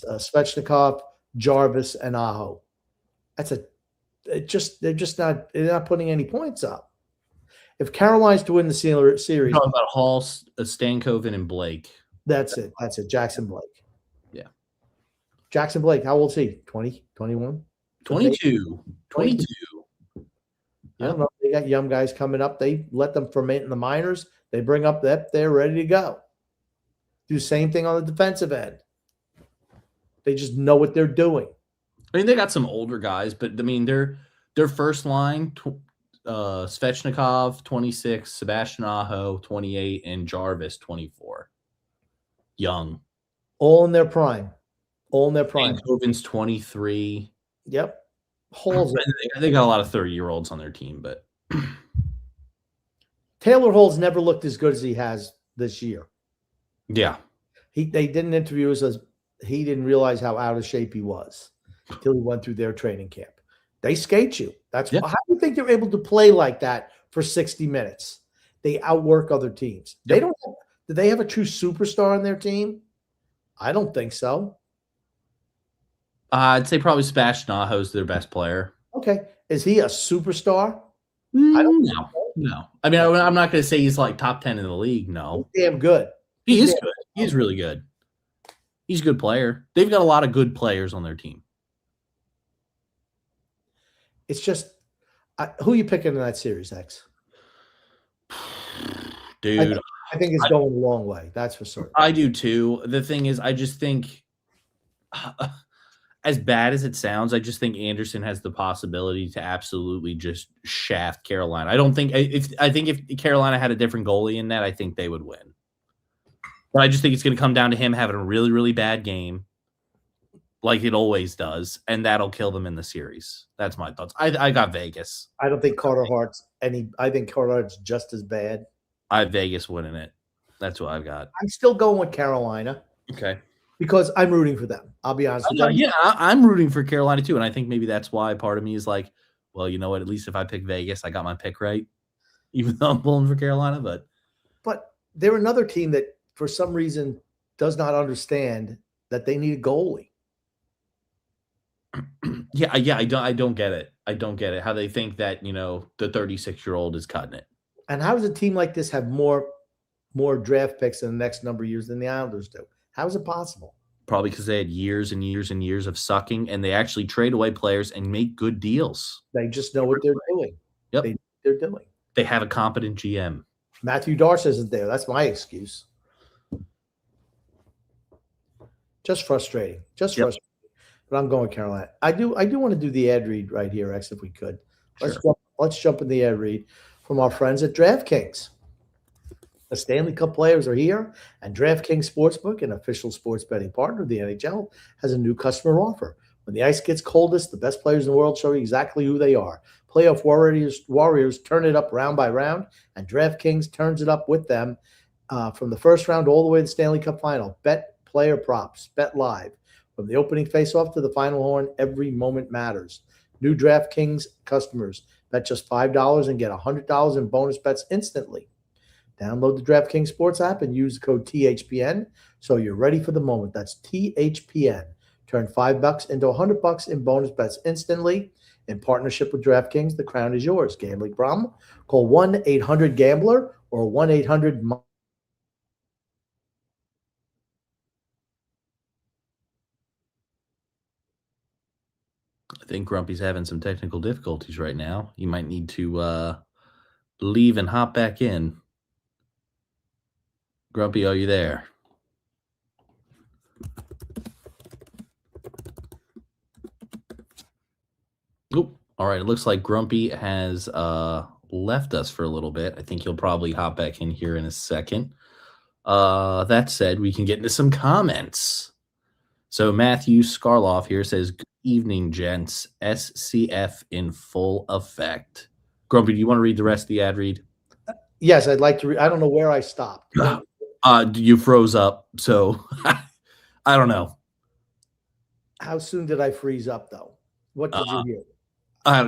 Svechnikov, Jarvis, and Aho. They're not putting any points up. If Carolina's to win the series, you're talking about Hall, Stankoven, and Blake. That's it. Jackson Blake. Yeah. Jackson Blake, how old is he? 20, 21? 22. I don't know. They got young guys coming up. They let them ferment in the minors. They bring up that they're ready to go. Do the same thing on the defensive end. They just know what they're doing. I mean, they got some older guys, but I mean, their first line, Svechnikov, 26, Sebastian Aho, 28, and Jarvis, 24. Young. All in their prime. Stankoven's 23. Yep. Hall's they got a lot of 30-year-olds on their team, but Taylor Hall's never looked as good as he has this year. Yeah. They didn't interview us as he didn't realize how out of shape he was until he went through their training camp. They skate you. How do you think they're able to play like that for 60 minutes? They outwork other teams. Yep. Do they have a true superstar on their team? I don't think so. I'd say probably Sebastian Aho is their best player. Okay. Is he a superstar? I don't know. No. I mean, I'm not going to say he's like top 10 in the league. No. He's damn good. He is good. He's really good. He's a good player. They've got a lot of good players on their team. It's just who are you picking in that series, X? Dude. I think it's going a long way. That's for certain. I do too. The thing is, I just think as bad as it sounds, I just think Anderson has the possibility to absolutely just shaft Carolina. I think if Carolina had a different goalie in that, I think they would win. But I just think it's going to come down to him having a really, really bad game, like it always does, and that'll kill them in the series. That's my thoughts. I got Vegas. I don't think Carter Hart's I think Carter Hart's just as bad. I have Vegas winning it. That's what I've got. I'm still going with Carolina Okay. because I'm rooting for them. I'll be honest with you. Yeah, I'm rooting for Carolina too, and I think maybe that's why part of me is like, well, you know what? At least if I pick Vegas, I got my pick right, even though I'm pulling for Carolina. But they're another team that, for some reason, does not understand that they need a goalie. Yeah, I don't get it. I don't get it. How they think that the 36-year-old is cutting it. And how does a team like this have more draft picks in the next number of years than the Islanders do? How is it possible? Probably because they had years and years and years of sucking, and they actually trade away players and make good deals. They just know what they're doing. Yep. They're doing. They have a competent GM. Mathew Barzal isn't there. That's my excuse. Just frustrating. Frustrating. But I'm going Carolina. I do want to do the ad read right here, X, if we could. Let's jump in the ad read from our friends at DraftKings. The Stanley Cup players are here, and DraftKings Sportsbook, an official sports betting partner of the NHL, has a new customer offer. When the ice gets coldest, the best players in the world show you exactly who they are. Playoff warriors turn it up round by round, and DraftKings turns it up with them from the first round all the way to the Stanley Cup final. Bet player props, bet live. From the opening faceoff to the final horn, every moment matters. New DraftKings customers bet just $5 and get $100 in bonus bets instantly. Download the DraftKings Sports app and use the code THPN so you're ready for the moment. That's THPN. Turn $5 into $100 in bonus bets instantly. In partnership with DraftKings, the crown is yours. Gambling problem? Call 1-800-GAMBLER or 1-800 I think Grumpy's having some technical difficulties right now. You might need to leave and hop back in. Grumpy, are you there? Oop. All right. It looks like Grumpy has left us for a little bit. I think he'll probably hop back in here in a second. That said, we can get into some comments. So Matthew Skarloff here says, "Good evening, gents. SCF in full effect." Grumpy, do you want to read the rest of the ad read? Yes, I'd like to. I don't know where I stopped. You froze up, so I don't know. How soon did I freeze up, though? What did you hear?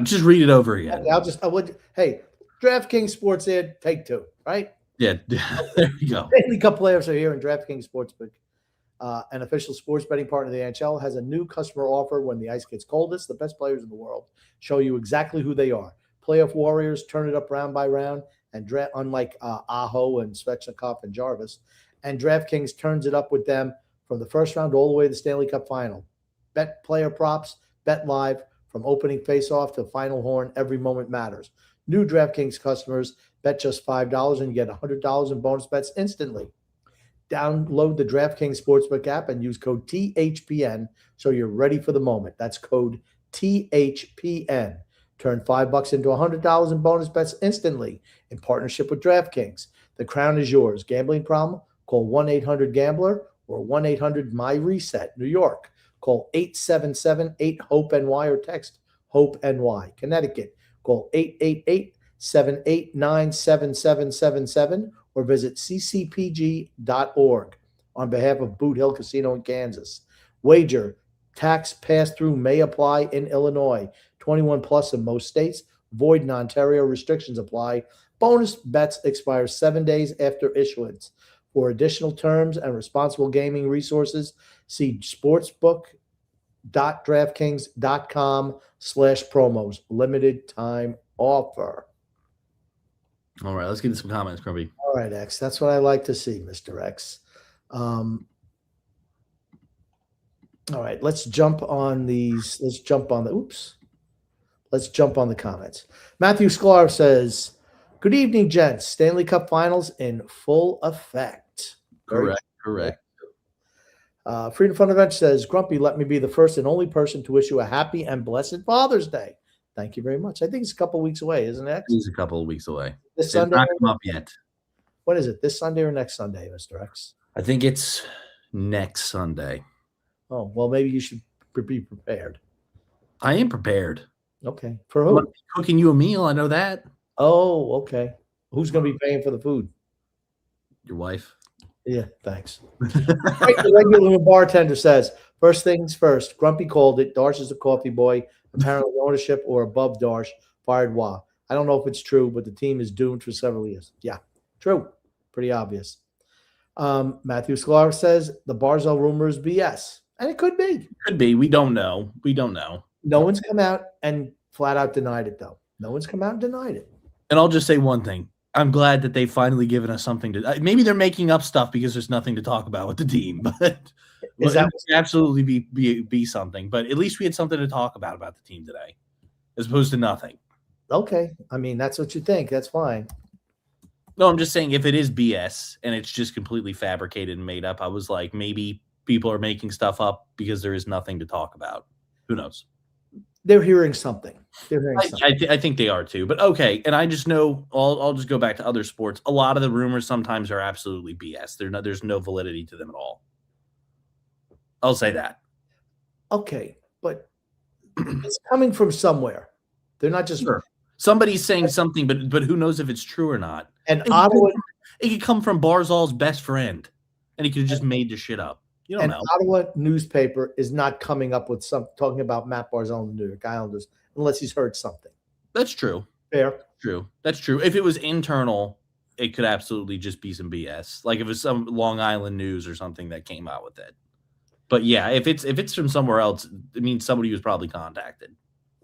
Just read it over again. Okay, hey, DraftKings Sports ad, take two, right? Yeah, there you go. Stanley Cup players are here, and DraftKings Sportsbook, an official sports betting partner of the NHL, has a new customer offer. When the ice gets coldest, the best players in the world show you exactly who they are. Playoff warriors turn it up round by round, and unlike Aho and Svechnikov and Jarvis, and DraftKings turns it up with them from the first round all the way to the Stanley Cup final. Bet player props, bet live. From opening faceoff to final horn, every moment matters. New DraftKings customers bet just $5 and get $100 in bonus bets instantly. Download the DraftKings Sportsbook app and use code THPN so you're ready for the moment. That's code THPN. Turn $5 into $100 in bonus bets instantly in partnership with DraftKings. The crown is yours. Gambling problem? Call 1-800-GAMBLER or 1-800-MY-RESET, New York. Call 877-8-HOPE-NY or text HOPE-NY. Connecticut, call 888-789-7777 or visit ccpg.org on behalf of Boot Hill Casino in Kansas. Wager, tax pass-through may apply in Illinois. 21 plus in most states. Void in Ontario. Restrictions apply. Bonus bets expire 7 days after issuance. For additional terms and responsible gaming resources, see sportsbook.draftkings.com/promos. Limited time offer. All right, let's get into some comments, Grumpy. All right, X. That's what I like to see, Mr. X. All right, let's jump on these. Let's jump on the comments. Matthew Sklar says, "Good evening, gents. Stanley Cup Finals in full effect." Correct. Freedom Fund Event says, "Grumpy, let me be the first and only person to wish you a happy and blessed Father's Day." Thank you very much. I think it's a couple of weeks away, isn't it? It's a couple of weeks away. This Sunday? It's not come up yet. What is it? This Sunday or next Sunday, Mr. X? I think it's next Sunday. Oh, well, maybe you should be prepared. I am prepared. Okay. For who? I'm cooking you a meal. I know that. Oh, okay. Who's going to be paying for the food? Your wife. Yeah, thanks. Right, the regular bartender says, first things first, Grumpy called it. Darsh is a coffee boy. Apparently, ownership or above Darsh fired Wah. I don't know if it's true, but the team is doomed for several years. Yeah, true. Pretty obvious. Matthew Sklar says the Barzal rumor is BS. And it could be. Could be. We don't know. We don't know. No one's come out and flat out denied it, though. No one's come out and denied it. And I'll just say one thing. I'm glad that they've finally given us something to. Maybe they're making up stuff because there's nothing to talk about with the team, but Is that it would absolutely be something. But at least we had something to talk about the team today, as opposed to nothing. okay? I mean, that's what you think. That's fine. No, I'm just saying if it is BS and it's just completely fabricated and made up, I was like, maybe people are making stuff up because there is nothing to talk about. Who knows? They're hearing something. They're hearing something. I think they are too. But okay, and I just know I'll just go back to other sports. A lot of the rumors sometimes are absolutely BS. There's no validity to them at all. I'll say that. Okay, but it's coming from somewhere. They're not just Sure. Somebody's saying something, but who knows if it's true or not? and Ottawa It could come from Barzal's best friend, and he could have just made the shit up. You don't and know. Ottawa newspaper is not coming up with some talking about Matt Barzal and the New York Islanders unless he's heard something. That's true. Fair. True. That's true. If it was internal, it could absolutely just be some BS. Like if it was some Long Island news or something that came out with it. But yeah, if it's from somewhere else, it means somebody was probably contacted.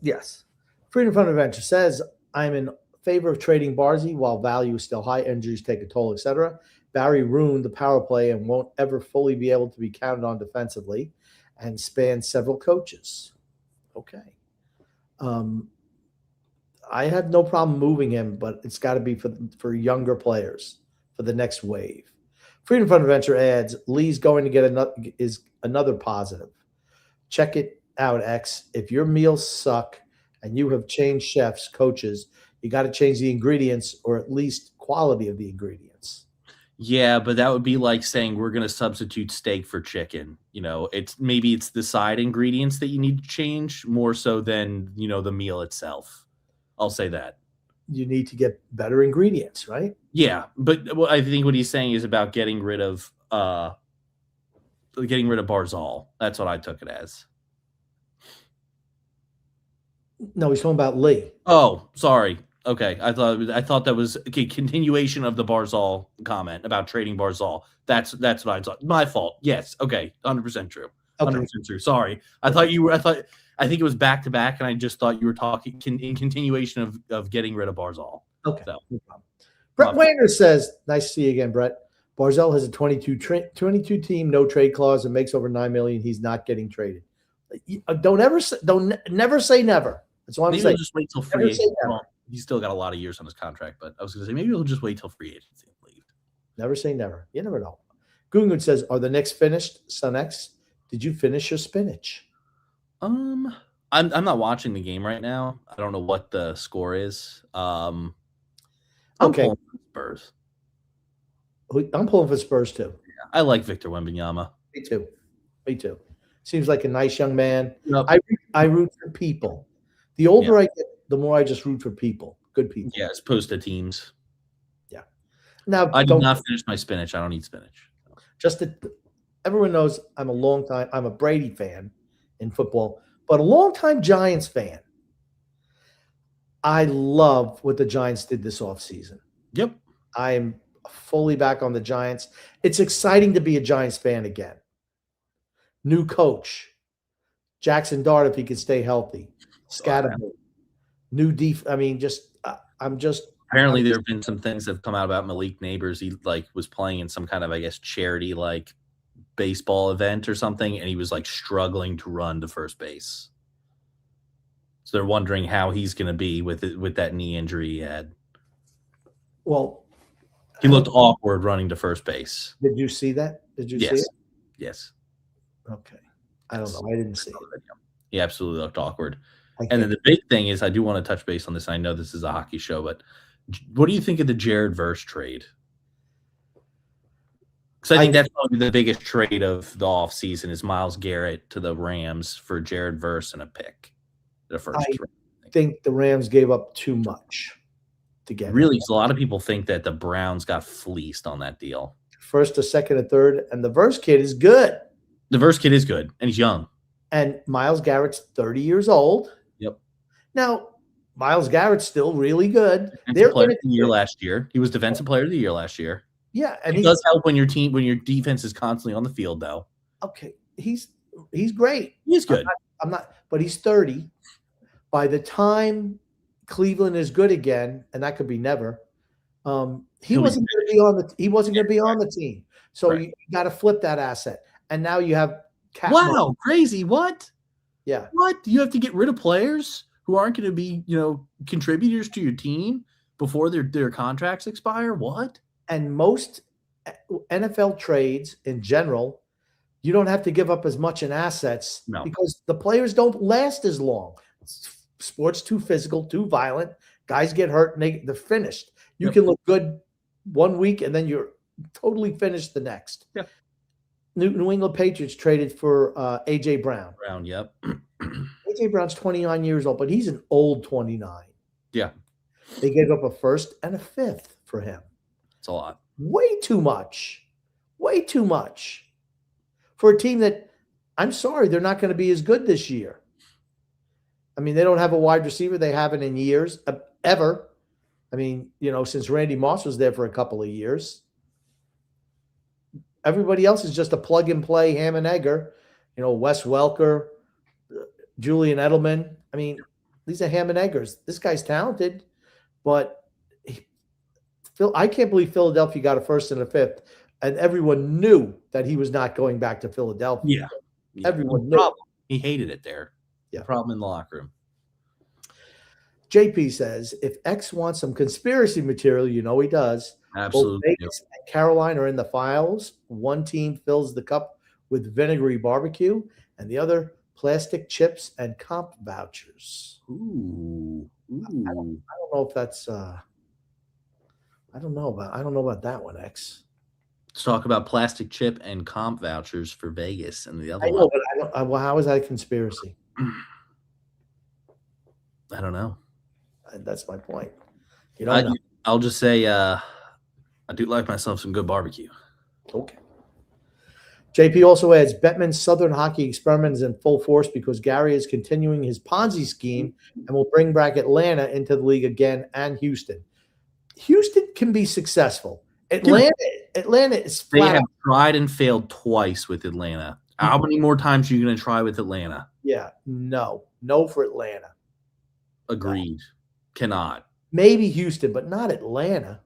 Yes. Freedom Fund Adventure says, I'm in favor of trading Barzy while value is still high, injuries take a toll, etc. Barry ruined the power play and won't ever fully be able to be counted on defensively and spans several coaches. Okay. I have no problem moving him, but it's got to be for younger players for the next wave. Freedom Fund Adventure adds, Lee's going to get another positive. Check it out, X. If your meals suck and you have changed chefs, coaches, you got to change the ingredients or at least quality of the ingredients. Yeah, but that would be like saying we're going to substitute steak for chicken. You know, it's the side ingredients that you need to change more so than, the meal itself. I'll say that. You need to get better ingredients, right? Yeah, but I think what he's saying is about getting rid of Barzal. That's what I took it as. No, he's talking about Lee. Oh, sorry. Okay, I thought that was a continuation of the Barzal comment about trading Barzal. That's what I thought. My fault. Yes. Okay. 100% true. 100% true. Sorry. I think it was back to back, and I just thought you were talking in continuation of getting rid of Barzal. Okay. So. No problem. Brett Wanger says, nice to see you again, Brett. Barzal has a 22 team no trade clause and makes over $9 million. He's not getting traded. Never say never. That's all I'm saying. Maybe just wait till free agency. Well, he's still got a lot of years on his contract, but I was going to say maybe we'll just wait till free agency and leave. Never say never. You never know. Gungun says, "Are the Knicks finished? Son X, did you finish your spinach?" I'm not watching the game right now. I don't know what the score is. I'm Okay. pulling for Spurs. I'm pulling for Spurs too. Yeah, I like Victor Wembanyama. Me too. Seems like a nice young man. Yep. I root for people. The older I get, the more I just root for people. Good people. Yeah, as opposed to teams. Yeah. Now I did not finish my spinach. I don't eat spinach. Everyone knows I'm a Brady fan in football, but a longtime Giants fan. I love what the Giants did this offseason. Yep. I'm fully back on the Giants. It's exciting to be a Giants fan again. New coach. Jackson Dart, if he can stay healthy. Scatterby. New Apparently there have been some things that have come out about Malik Neighbors. He was playing in some kind of, I guess, charity baseball event or something, and he was struggling to run to first base. So they're wondering how he's going to be with that knee injury he had. Well, he looked awkward running to first base. Did you see that? Did you see it? Yes. Okay. I don't know. I didn't see it. He absolutely looked awkward. And then the big thing is, I do want to touch base on this. I know this is a hockey show, but what do you think of the Jared Verse trade? Because I think that's probably the biggest trade of the offseason is Myles Garrett to the Rams for Jared Verse and a pick. The first I think the Rams gave up too much to get really. So a lot of people think that the Browns got fleeced on that deal. first to second and third, and the Verse kid is good. The Verse kid is good, and he's young. And Myles Garrett's 30 years old. Yep. Now, Myles Garrett's still really good. Defensive player of the year last year. He was defensive player of the year last year. Yeah, and it does help when your defense is constantly on the field, though. Okay, he's great. He's good. I'm not, but he's 30. By the time Cleveland is good again, and that could be never, he wasn't going to be on the team. So you got to flip that asset. And now you have Wow, crazy. What? Yeah. What? You have to get rid of players who aren't going to be, contributors to your team before their contracts expire? What? And most NFL trades in general, you don't have to give up as much in assets because the players don't last as long. Sports too physical, too violent. Guys get hurt and they're finished. You can look good 1 week and then you're totally finished the next. Yeah. New England Patriots traded for A.J. Brown. Yep. A.J. Brown's 29 years old, but he's an old 29. Yeah. They gave up a first and a fifth for him. It's a lot. Way too much. Way too much. For a team that, I'm sorry, they're not going to be as good this year. I mean, they don't have a wide receiver. They haven't in years, ever. I mean, since Randy Moss was there for a couple of years. Everybody else is just a plug-and-play ham and egger. Wes Welker, Julian Edelman. I mean, these are ham and eggers. This guy's talented, but I can't believe Philadelphia got a first and a fifth, and everyone knew that he was not going back to Philadelphia. Yeah. Everyone knew. He hated it there. Yeah. Problem in the locker room. JP says, if X wants some conspiracy material, he does. Absolutely. Both Vegas and Carolina are in the files. One team fills the cup with vinegary barbecue, and the other plastic chips and comp vouchers. Ooh. I don't know if that's I don't know about that one, X. Let's talk about plastic chip and comp vouchers for Vegas and the other one. But how is that a conspiracy? I don't know. That's my point. I'll just say I do like myself some good barbecue. Okay. JP also adds, Bettman's Southern hockey experiment is in full force because Gary is continuing his Ponzi scheme and will bring back Atlanta into the league again and Houston. Houston can be successul. Atlanta is flat. They have tried and failed twice with Atlanta. How many more times are you going to try with Atlanta? Yeah, no for Atlanta. Agreed. No. Cannot. Maybe Houston, but not Atlanta.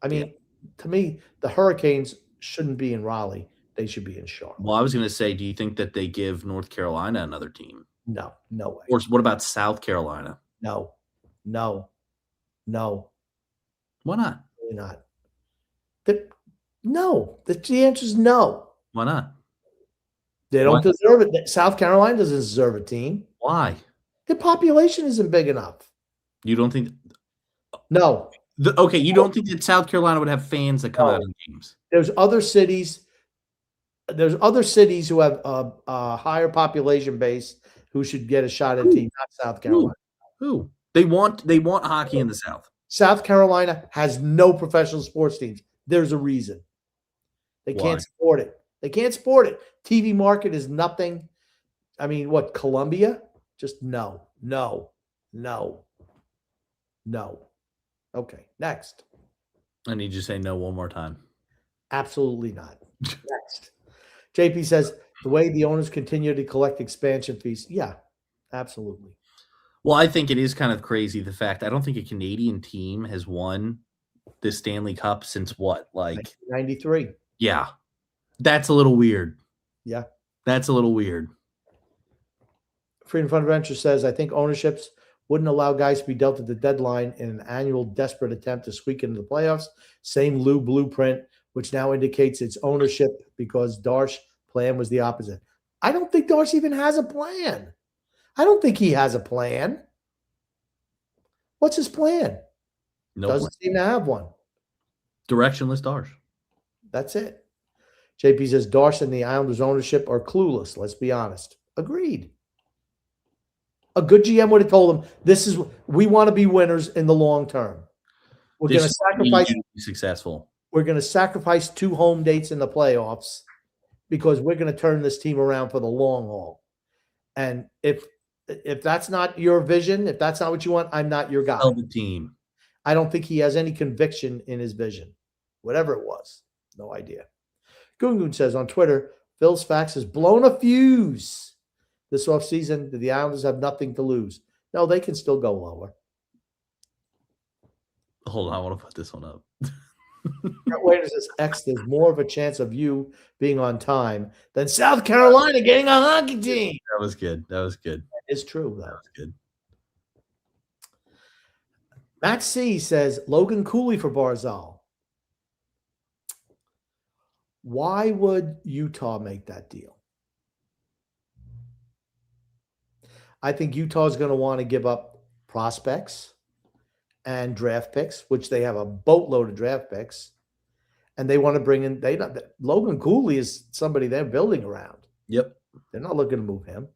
I mean, to me, the Hurricanes shouldn't be in Raleigh. They should be in Charlotte. Well, I was going to say, do you think that they give North Carolina another team? No way. Or what about South Carolina? No. Why not? Really not. No. The answer is no. Why not? They don't deserve it. South Carolina doesn't deserve a team. Why? The population isn't big enough. You don't think? No. You don't think that South Carolina would have fans that come out of games? There's other cities who have a higher population base who should get a shot at a team, not South Carolina. Who? They want hockey in the South. South Carolina has no professional sports teams. There's a reason. They can't support it. TV market is nothing. I mean, what, Columbia? Just no. Okay, next. I need you to say no one more time. Absolutely not. Next. JP says, the way the owners continue to collect expansion fees. Yeah, absolutely. Well, I think it is kind of crazy, the fact I don't think a Canadian team has won the Stanley Cup since what? Like 1993. Yeah. That's a little weird. Yeah. That's a little weird. Freedom Fund Venture says, I think ownerships wouldn't allow guys to be dealt at the deadline in an annual desperate attempt to squeak into the playoffs. Same Lou blueprint, which now indicates its ownership because Darsh's plan was the opposite. I don't think Darsh even has a plan. I don't think he has a plan. What's his plan? Doesn't seem to have one. Directionless Darsh. That's it. JP says Darsh and the Islanders' ownership are clueless. Let's be honest. Agreed. A good GM would have told him, we want to be winners in the long term. We're going to sacrifice. Successful. We're going to sacrifice 2 home dates in the playoffs because we're going to turn this team around for the long haul. And if that's not your vision, if that's not what you want, I'm not your guy. Sell the team. I don't think he has any conviction in his vision, whatever it was. No idea. Goon says on Twitter, Phil's fax has blown a fuse. This offseason, the Islanders have nothing to lose. No, they can still go lower. Hold on, I want to put this one up. Waiter says, X, there's more of a chance of you being on time than South Carolina getting a hockey team. That was good. It's true, though. That was good. Matt C says, Logan Cooley for Barzal. Why would Utah make that deal? I think Utah is going to want to give up prospects and draft picks, which they have a boatload of draft picks, and they want to bring in. Logan Cooley is somebody they're building around. Yep, they're not looking to move him.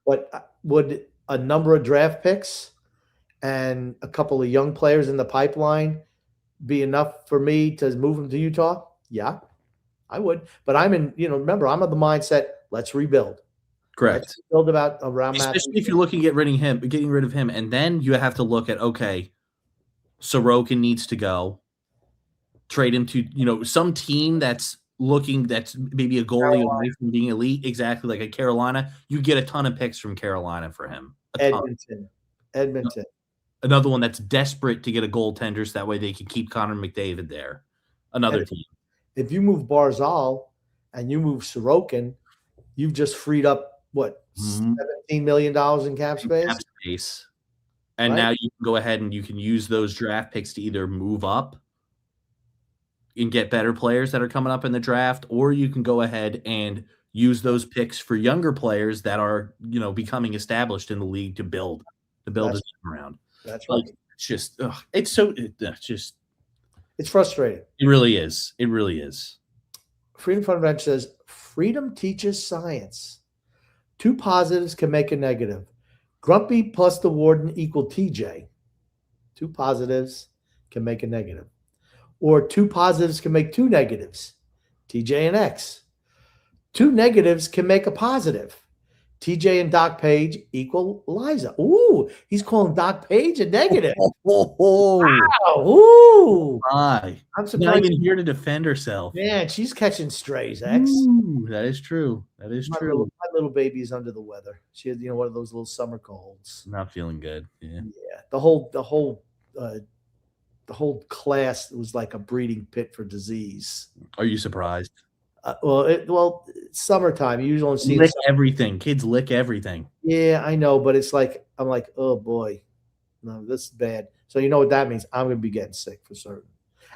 But would a number of draft picks and a couple of young players in the pipeline be enough for me to move him to Utah? Yeah, I would. But I'm in. Remember, I'm of the mindset. Let's rebuild. Correct. Let's build around especially if you're looking at getting rid of him, and then you have to look at Sorokin needs to go. Trade him to some team that's maybe a goalie away from being elite. Exactly, like a Carolina. You get a ton of picks from Carolina for him. Edmonton. Another one that's desperate to get a goaltender, so that way they can keep Connor McDavid there. Another team. If you move Barzal and you move Sorokin, you've just freed up $17 million in cap space. And right? Now you can go ahead and you can use those draft picks to either move up and get better players that are coming up in the draft, or you can go ahead and use those picks for younger players that are, becoming established in the league to build a team around. That's right. It's just, it's frustrating. It really is. Freedom Fund Bench says, freedom teaches science. 2 positives can make a negative. Grumpy plus the warden equal TJ. 2 positives can make a negative. Or 2 positives can make 2 negatives. TJ and X. 2 negatives can make a positive. TJ and Doc Page equal Liza. Ooh, he's calling Doc Page a negative. Wow. Ooh. My. I'm surprised. Not even here to defend herself. Man, she's catching strays, X. Ooh, that is true. My little baby is under the weather. She had, one of those little summer colds. Not feeling good. Yeah. The whole class was like a breeding pit for disease. Are you surprised? Well, it's summertime. You usually don't see everything. Kids lick everything. Yeah, I know, but it's like I'm like, oh boy, no, this is bad. So you know what that means? I'm going to be getting sick for certain.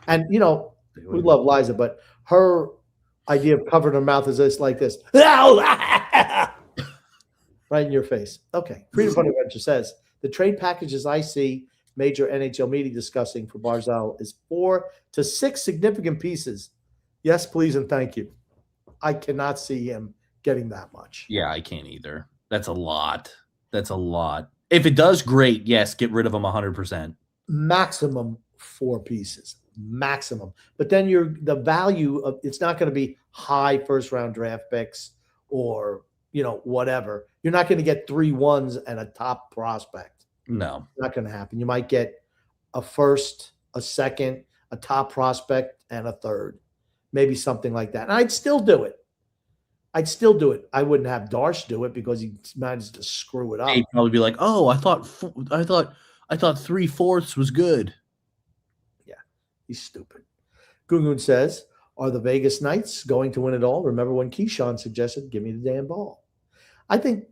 And we love Liza, but her idea of covering her mouth is like this, right in your face. Okay, Freedom Fund Adventure says the trade packages I see major NHL media discussing for Barzal is 4 to 6 significant pieces. Yes, please, and thank you. I cannot see him getting that much. Yeah, I can't either. That's a lot. If it does, great. Yes, get rid of him 100%. Maximum 4 pieces. Maximum. But then the value of it's not going to be high first-round draft picks or, whatever. You're not going to get 3 1s and a top prospect. No. Not going to happen. You might get a first, a second, a top prospect, and a third. Maybe something like that. And I'd still do it. I wouldn't have Darsh do it because he managed to screw it up. He'd probably be like, "Oh, I thought 3/4 was good." Yeah, he's stupid. Gungun says, "Are the Vegas Knights going to win it all?" Remember when Keyshawn suggested, "Give me the damn ball." I think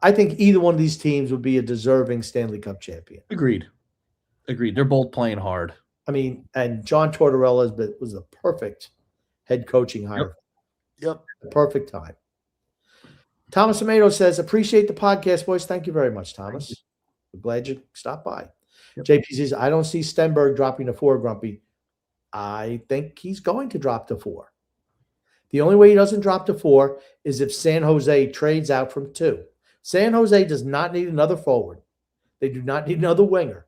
either one of these teams would be a deserving Stanley Cup champion. Agreed. They're both playing hard. I mean, and John Tortorella was the perfect head coaching hire. Yep. The perfect time. Thomas Amato says, appreciate the podcast, boys. Thank you very much, Thomas. We're glad you stopped by. Yep. JP says, I don't see Stenberg dropping to 4, Grumpy. I think he's going to drop to 4. The only way he doesn't drop to 4 is if San Jose trades out from 2. San Jose does not need another forward. They do not need another winger.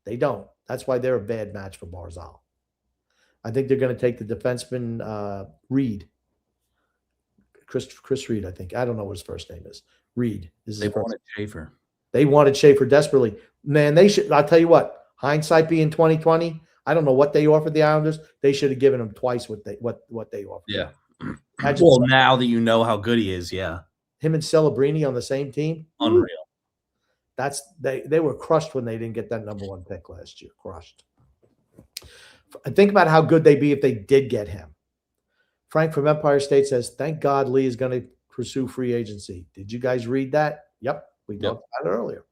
They don't. That's why they're a bad match for Barzal. I think they're going to take the defenseman Reed, Chris Reed. I think I don't know what his first name is. Reed is They his first. wanted Schaefer. They wanted Schaefer desperately. Man, they should. I'll tell you what. Hindsight being 2020, I don't know what they offered the Islanders. They should have given them twice what they offered. Yeah. Imagine Well, now that you know how good he is, yeah, him and Celebrini on the same team. unreal. That's they were crushed when they didn't get that number 1 pick last year. Crushed. And think about how good they'd be if they did get him. Frank from Empire State says, "Thank God Lee is going to pursue free agency." Did you guys read that? Yep, we talked about it earlier.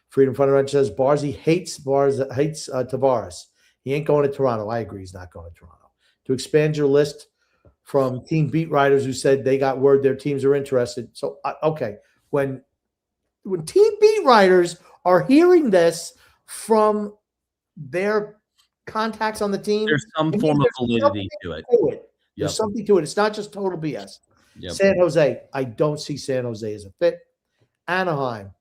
Freedom Fundamental says Barzy hates Tavares. He ain't going to Toronto. I agree, he's not going to Toronto. To expand your list from team beat writers who said they got word their teams are interested. So okay, when team beat writers are hearing this from their contacts on the team, there's some form of validity to it. There's something to it. It's not just total BS. Yep. San Jose, I don't see San Jose as a fit. Anaheim,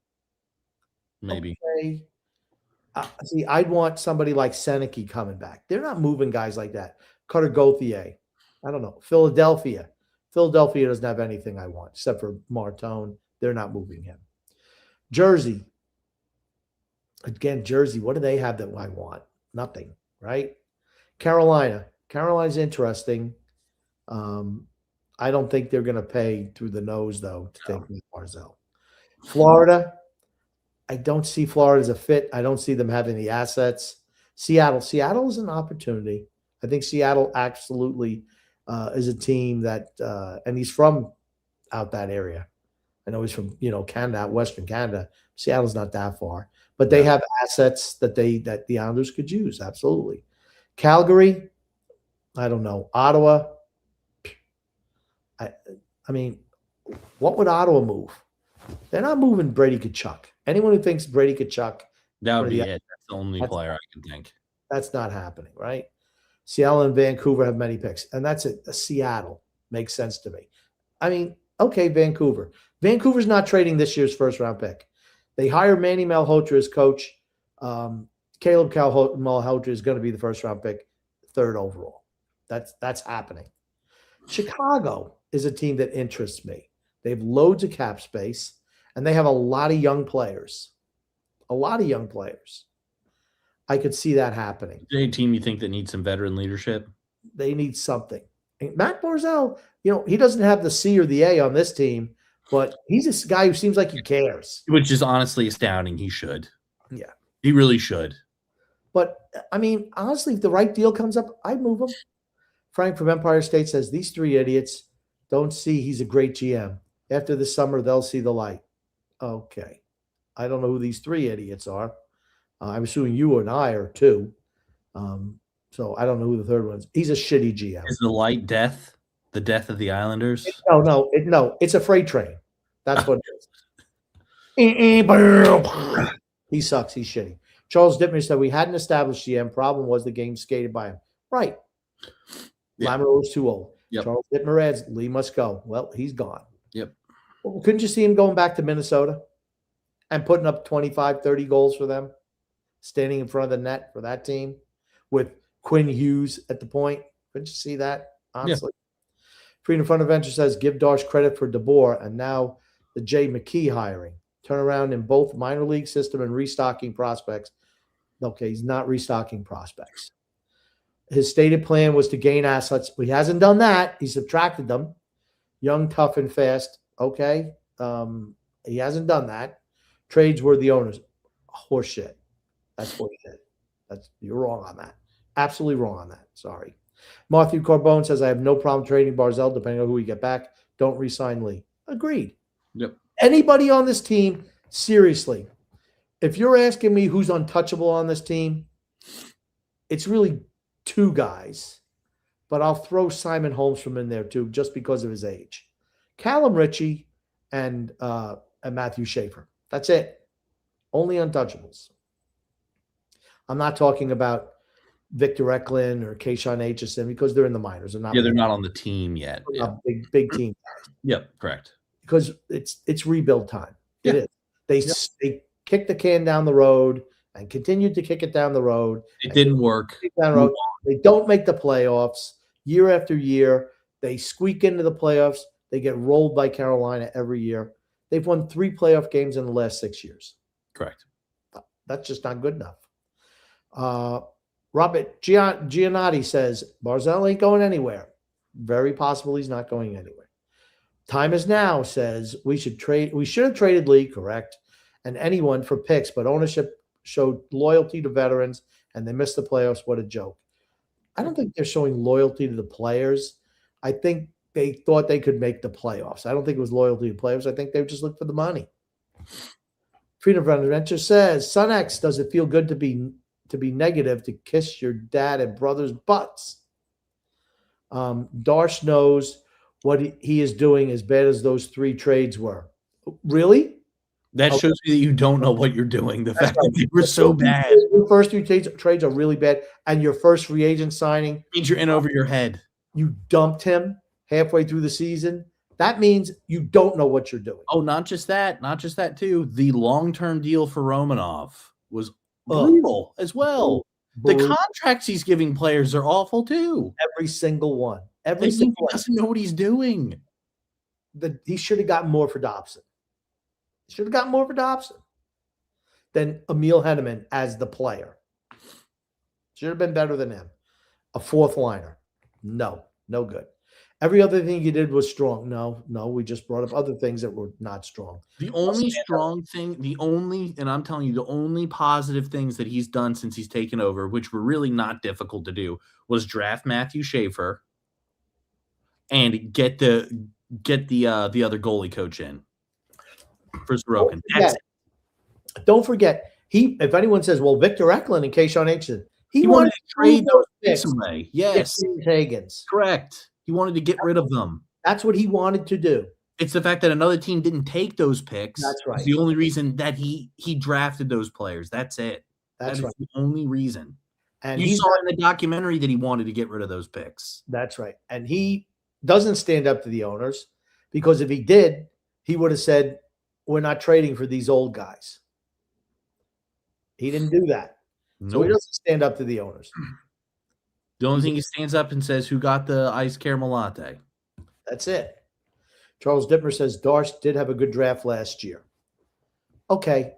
maybe. Okay. See, I'd want somebody like Seneke coming back. They're not moving guys like that. Cutter Gauthier, I don't know. Philadelphia doesn't have anything I want except for Martone. They're not moving him. Jersey, again, what do they have that I want? Nothing, right? Carolina's interesting. I don't think they're going to pay through the nose, though, to take Barzal. Florida, I don't see Florida as a fit. I don't see them having the assets. Seattle is an opportunity. I think Seattle absolutely is a team that, and he's from out that area. I know he's from, Canada, Western Canada. Seattle's not that far, but they have assets that the Islanders could use. Absolutely. Calgary, I don't know. Ottawa, I mean, what would Ottawa move? They're not moving Brady Tkachuk. Anyone who thinks Brady Tkachuk, that would be it. That's the only player I can think. That's not happening, right? Seattle and Vancouver have many picks, and that's it. Seattle makes sense to me. I mean, okay, Vancouver. Vancouver's not trading this year's first-round pick. They hired Manny Malhotra as coach. Caleb Malhotra is going to be the first-round pick, 3rd overall. That's happening. Chicago is a team that interests me. They have loads of cap space, and they have a lot of young players. I could see that happening. Is there a team you think that needs some veteran leadership? They need something. And Matt Barzal, he doesn't have the C or the A on this team, but he's a guy who seems like he cares. Which is honestly astounding. He should. Yeah. He really should. But, I mean, honestly, if the right deal comes up, I'd move him. Frank from Empire State says, these 3 idiots don't see he's a great GM. After the summer, they'll see the light. Okay. I don't know who these 3 idiots are. I'm assuming you and I are 2. So I don't know who the 3rd one is. He's a shitty GM. Is the light death? The death of the Islanders? No. It's a freight train. That's what it is. He sucks. He's shitty. Charles Dittmer said we had an established GM. Problem was the game skated by him. Right. Yep. Lamoureux was too old. Yep. Charles Dittmer adds, Lee must go. Well, he's gone. Yep. Well, couldn't you see him going back to Minnesota and putting up 25, 30 goals for them, standing in front of the net for that team with Quinn Hughes at the point? Couldn't you see that, honestly? Yeah. Freedom Fund Adventure says, give Darsh credit for DeBoer and now the Jay McKee hiring. Turn around in both minor league system and restocking prospects. Okay, he's not restocking prospects. His stated plan was to gain assets. He hasn't done that. He subtracted them. Young, tough, and fast. Okay. He hasn't done that. Trades were the owners. Horseshit. That's horseshit. You're wrong on that. Absolutely wrong on that. Sorry. Mathew Carbone says, I have no problem trading Barzal depending on who we get back. Don't re-sign Lee. Agreed. Yep. Anybody on this team, seriously, if you're asking me who's untouchable on this team, it's really 2 guys, but I'll throw Simon Holmstrom in there too, just because of his age. Callum Ritchie and Matthew Schaefer. That's it. Only untouchables. I'm not talking about Victor Eklund or Keishon Aitchison because they're in the minors. They're not on the team yet. Yeah. Big team guys. Yep, correct. Because it's rebuild time. Yeah. It is. They kick the can down the road and continued to kick it down the road. It didn't work. They don't make the playoffs year after year. They squeak into the playoffs. They get rolled by Carolina every year. They've won 3 playoff games in the last 6 years. Correct. That's just not good enough. Robert Giannotti says Barzal ain't going anywhere. Very possible he's not going anywhere. Time is now says we should have traded Lee, correct, and anyone for picks, but ownership showed loyalty to veterans and they missed the playoffs. What a joke. I don't think they're showing loyalty to the players. I think they thought they could make the playoffs. I don't think it was loyalty to players. I think they just looked for the money. Freedom of Adventure says, Son X, does it feel good to be negative, to kiss your dad and brother's butts? Darsh knows what he is doing as bad as those 3 trades were. Really? That shows me that you don't know what you're doing. The fact that they were so bad. Your first 3 trades are really bad, and your first free agent signing means you're in over your head. You dumped him halfway through the season. That means you don't know what you're doing. Oh, not just that too. The long-term deal for Romanov was brutal as well. The contracts he's giving players are awful too. Every single one. He doesn't know what he's doing. He should have gotten more for Dobson. Than Emil Henneman as the player. Should have been better than him. A 4th liner. No good. Every other thing he did was strong. No, we just brought up other things that were not strong. The only strong thing, and I'm telling you, the only positive things that he's done since he's taken over, which were really not difficult to do, was draft Matthew Schaefer and get the other goalie coach in for Sorokin. Don't forget, if anyone says, well, Victor Eklund and Keyshawn H. He wanted to trade those picks away. Yes. Higgins. Correct. He wanted to get rid of them. That's what he wanted to do. It's the fact that another team didn't take those picks. That's right. It's the only reason that he drafted those players. That's it. That's right. The only reason. And you saw in the documentary that he wanted to get rid of those picks. That's right. And he doesn't stand up to the owners, because if he did, he would have said, we're not trading for these old guys. He didn't do that. Nope. So he doesn't stand up to the owners. The only thing he stands up and says, who got the iced caramel latte? That's it. Charles Dittmer says Darsh did have a good draft last year. Okay.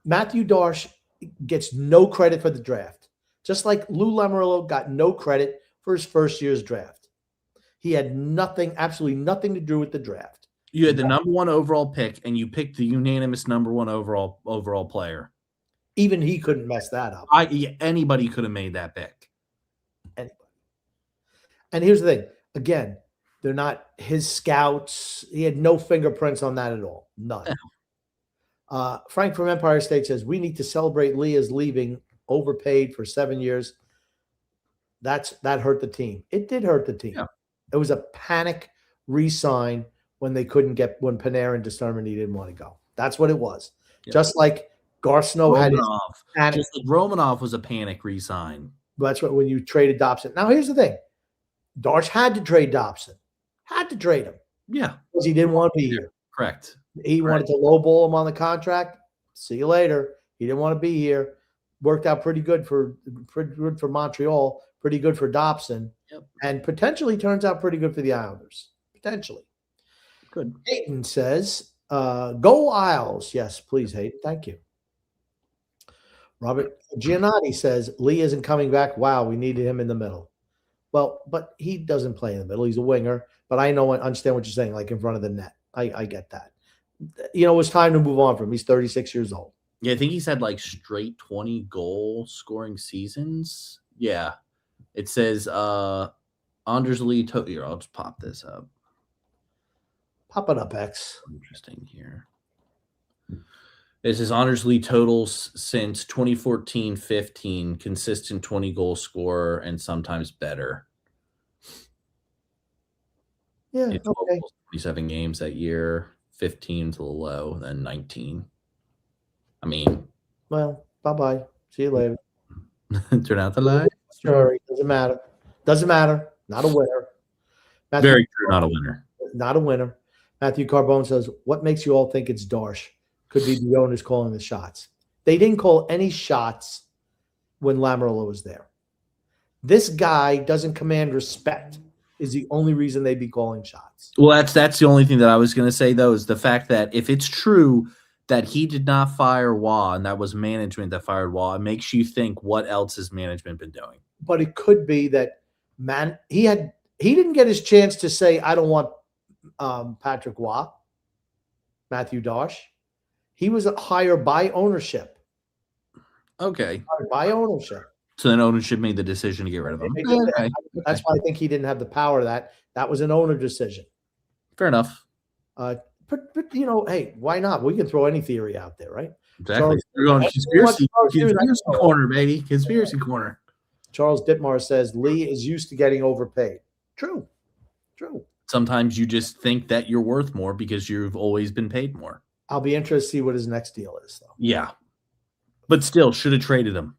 Matthew Darsh gets no credit for the draft. Just like Lou Lamoriello got no credit for his first year's draft. He had absolutely nothing to do with the draft. You had the number 1 overall pick, and you picked the unanimous number 1 overall player. Even he couldn't mess that up. Anybody could have made that pick. Anybody. And here's the thing. Again, they're not his scouts. He had no fingerprints on that at all. None. Frank from Empire State says, we need to celebrate Lee as leaving, overpaid for 7 years. That hurt the team. It did hurt the team. Yeah. It was a panic re-sign when Panarin determined he didn't want to go. That's what it was. Yeah. Just like Garceau had his panic. Just like Romanov was a panic re-sign. That's what when you traded Dobson. Now here's the thing. Darsh had to trade Dobson. Had to trade him. Yeah. Because he didn't want to be here. Correct. He wanted to lowball him on the contract. See you later. He didn't want to be here. Worked out pretty good for Montreal, pretty good for Dobson. Yep. And potentially turns out pretty good for the Islanders. Potentially. Good. Hayden says, go Isles. Yes, please, Hayden. Thank you. Robert Giannotti says, Lee isn't coming back. Wow, we needed him in the middle. Well, but he doesn't play in the middle. He's a winger. But I understand what you're saying, like in front of the net. I get that. It was time to move on from him. He's 36 years old. Yeah, I think he's had like straight 20 goal scoring seasons. Yeah. It says Anders Lee. Here, I'll just pop this up. Pop it up, X. Interesting here. This is Anders Lee totals since 2014-15, consistent 20-goal scorer and sometimes better. Yeah, okay. 27 games that year, 15 to the low, then 19. I mean. Well, bye-bye. See you later. Turn out the light. Sorry, doesn't matter. Doesn't matter. Not a winner. Very true, not a winner. Not a winner. Matthew Carbone says, what makes you all think it's Darsh? Could be the owners calling the shots. They didn't call any shots when Lamorello was there. This guy doesn't command respect is the only reason they'd be calling shots. Well, that's the only thing that I was going to say, though, is the fact that if it's true that he did not fire Waugh and that was management that fired Waugh, it makes you think what else has management been doing. But it could be that he didn't get his chance to say, I don't want Patrick Waugh, Mathew Darsh. He was hired by ownership. Okay. By ownership. So then ownership made the decision to get rid of him. Okay. That's why I think he didn't have the power. That was an owner decision. Fair enough. But hey, why not? We can throw any theory out there, right? Exactly. We're going conspiracy corner, baby. Conspiracy corner. Charles Dittmar says Lee is used to getting overpaid. True. Sometimes you just think that you're worth more because you've always been paid more. I'll be interested to see what his next deal is, though. Yeah. But still, should have traded him.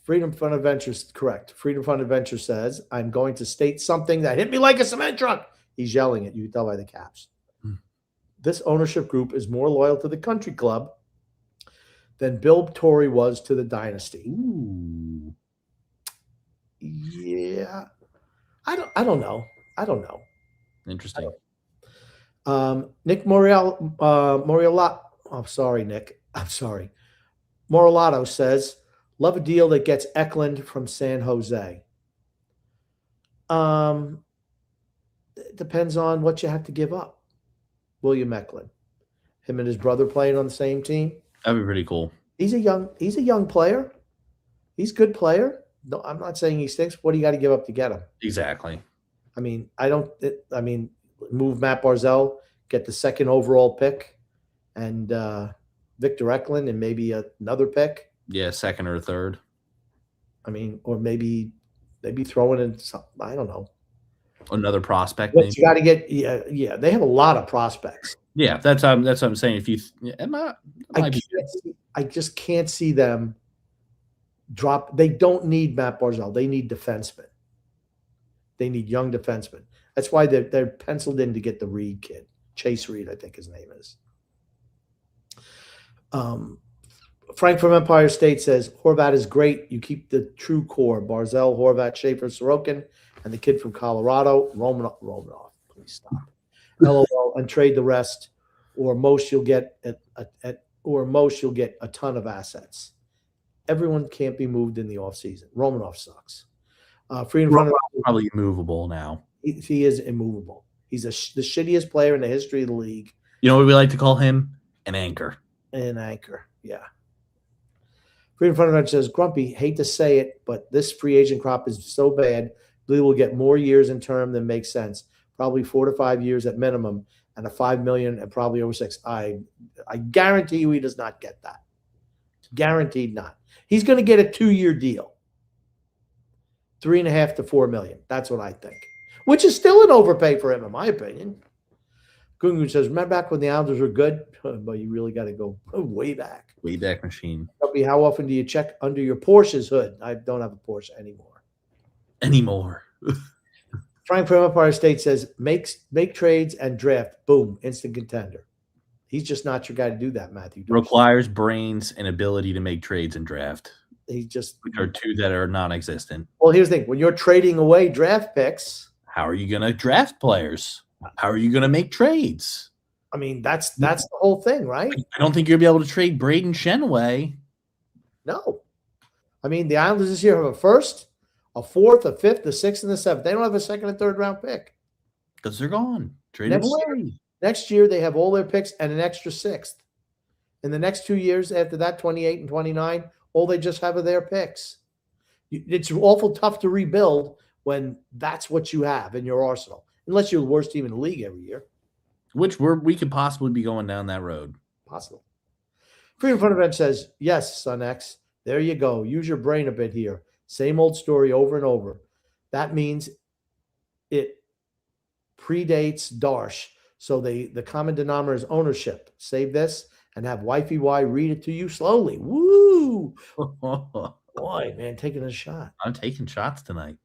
Freedom Fund Adventures, correct. Freedom Fund Adventure says, I'm going to state something that hit me like a cement truck. He's yelling at you. You can tell by the caps. This ownership group is more loyal to the country club than Bill Torrey was to the dynasty. Ooh. Yeah. I don't know. Interesting. Nick Morialato. Oh, sorry, Nick. I'm sorry. Morialato says, love a deal that gets Eklund from San Jose. It depends on what you have to give up. William Eklund. Him and his brother playing on the same team. That'd be pretty cool. He's a young player. He's a good player. No, I'm not saying he stinks. What do you got to give up to get him? Exactly. I mean, move Matt Barzal, get the second overall pick, and Victor Eklund, and maybe another pick. Yeah, second or third. I mean, or maybe throwing in some, I don't know. Another prospect. But you got to get yeah. They have a lot of prospects. Yeah, that's what I'm saying. If you, I just can't see them drop. They don't need Matt Barzal. They need defensemen. They need young defensemen. That's why they're penciled in to get the Reed kid, Chase Reed, I think his name is. Frank from Empire State says Horvat is great. You keep the true core: Barzal, Horvat, Schaefer, Sorokin, and the kid from Colorado, Romanoff. Please stop. LOL, and trade the rest, or most you'll get a ton of assets. Everyone can't be moved in the offseason. Romanoff sucks. Probably immovable now. He is immovable. He's the shittiest player in the history of the league. You know what we like to call him? An anchor. An anchor, yeah. Freedom Fund says, Grumpy, hate to say it, but this free agent crop is so bad, Lee will get more years in term than makes sense. Probably 4 to 5 years at minimum, and a $5 million and probably over 6. I guarantee you he does not get that. Guaranteed not. He's going to get a 2-year deal. $3.5 to $4 million. That's what I think. Which is still an overpay for him, in my opinion. Gungun says, remember back when the Islanders were good? But you really got to go way back. Way back machine. How often do you check under your Porsche's hood? I don't have a Porsche anymore. Frank from Empire State says, make trades and draft. Boom, instant contender. He's just not your guy to do that, Matthew. Requires brains and ability to make trades and draft. Which are two that are non-existent. Well, here's the thing. When you're trading away draft picks, how are you going to draft players? How are you going to make trades? I mean, that's the whole thing, right? I don't think you'll be able to trade Braden Shen away. No. I mean, the Islanders this year have a first, a fourth, a fifth, a sixth, and a seventh. They don't have a second and third round pick. Because they're gone. Next year, they have all their picks and an extra sixth. In the next 2 years after that, 28 and 29, all they just have are their picks. It's awful tough to rebuild when that's what you have in your arsenal, unless you're the worst team in the league every year. Which we could possibly be going down that road. Possible. Freedom Fund Event says, yes, Son X, there you go. Use your brain a bit here. Same old story over and over. That means it predates Darsh. So the common denominator is ownership. Save this and have Wifey Y read it to you slowly. Woo! Boy, man, taking a shot. I'm taking shots tonight.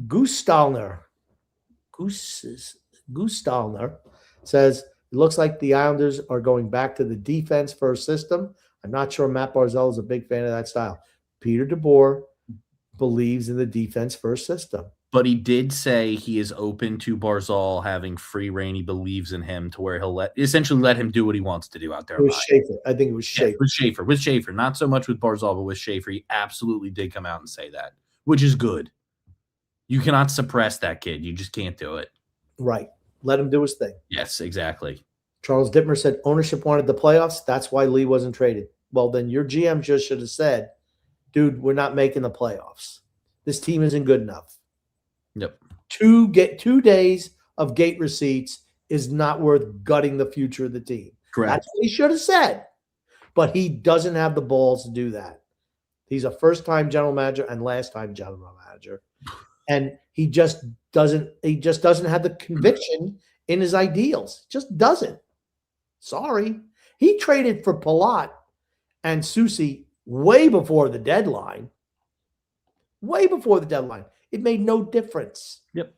Goose Stalner says, It looks like the Islanders are going back to the defense-first system. I'm not sure Matt Barzal is a big fan of that style. Peter DeBoer believes in the defense-first system. But he did say he is open to Barzal having free reign. He believes in him to where he'll essentially let him do what he wants to do out there. It was Schaefer. I think it was Schaefer. Yeah, with Schaefer. Not so much with Barzal, but with Schaefer, he absolutely did come out and say that, which is good. You cannot suppress that kid. You just can't do it. Right. Let him do his thing. Yes, exactly. Charles Dittmer said ownership wanted the playoffs. That's why Lee wasn't traded. Well, then your GM just should have said, dude, we're not making the playoffs. This team isn't good enough. Yep. 2 days of gate receipts is not worth gutting the future of the team. Correct. That's what he should have said. But he doesn't have the balls to do that. He's a first-time general manager and last-time general manager. And he just doesn't have the conviction in his ideals. Just doesn't. Sorry. He traded for Palat and Susie way before the deadline. Way before the deadline. It made no difference. Yep.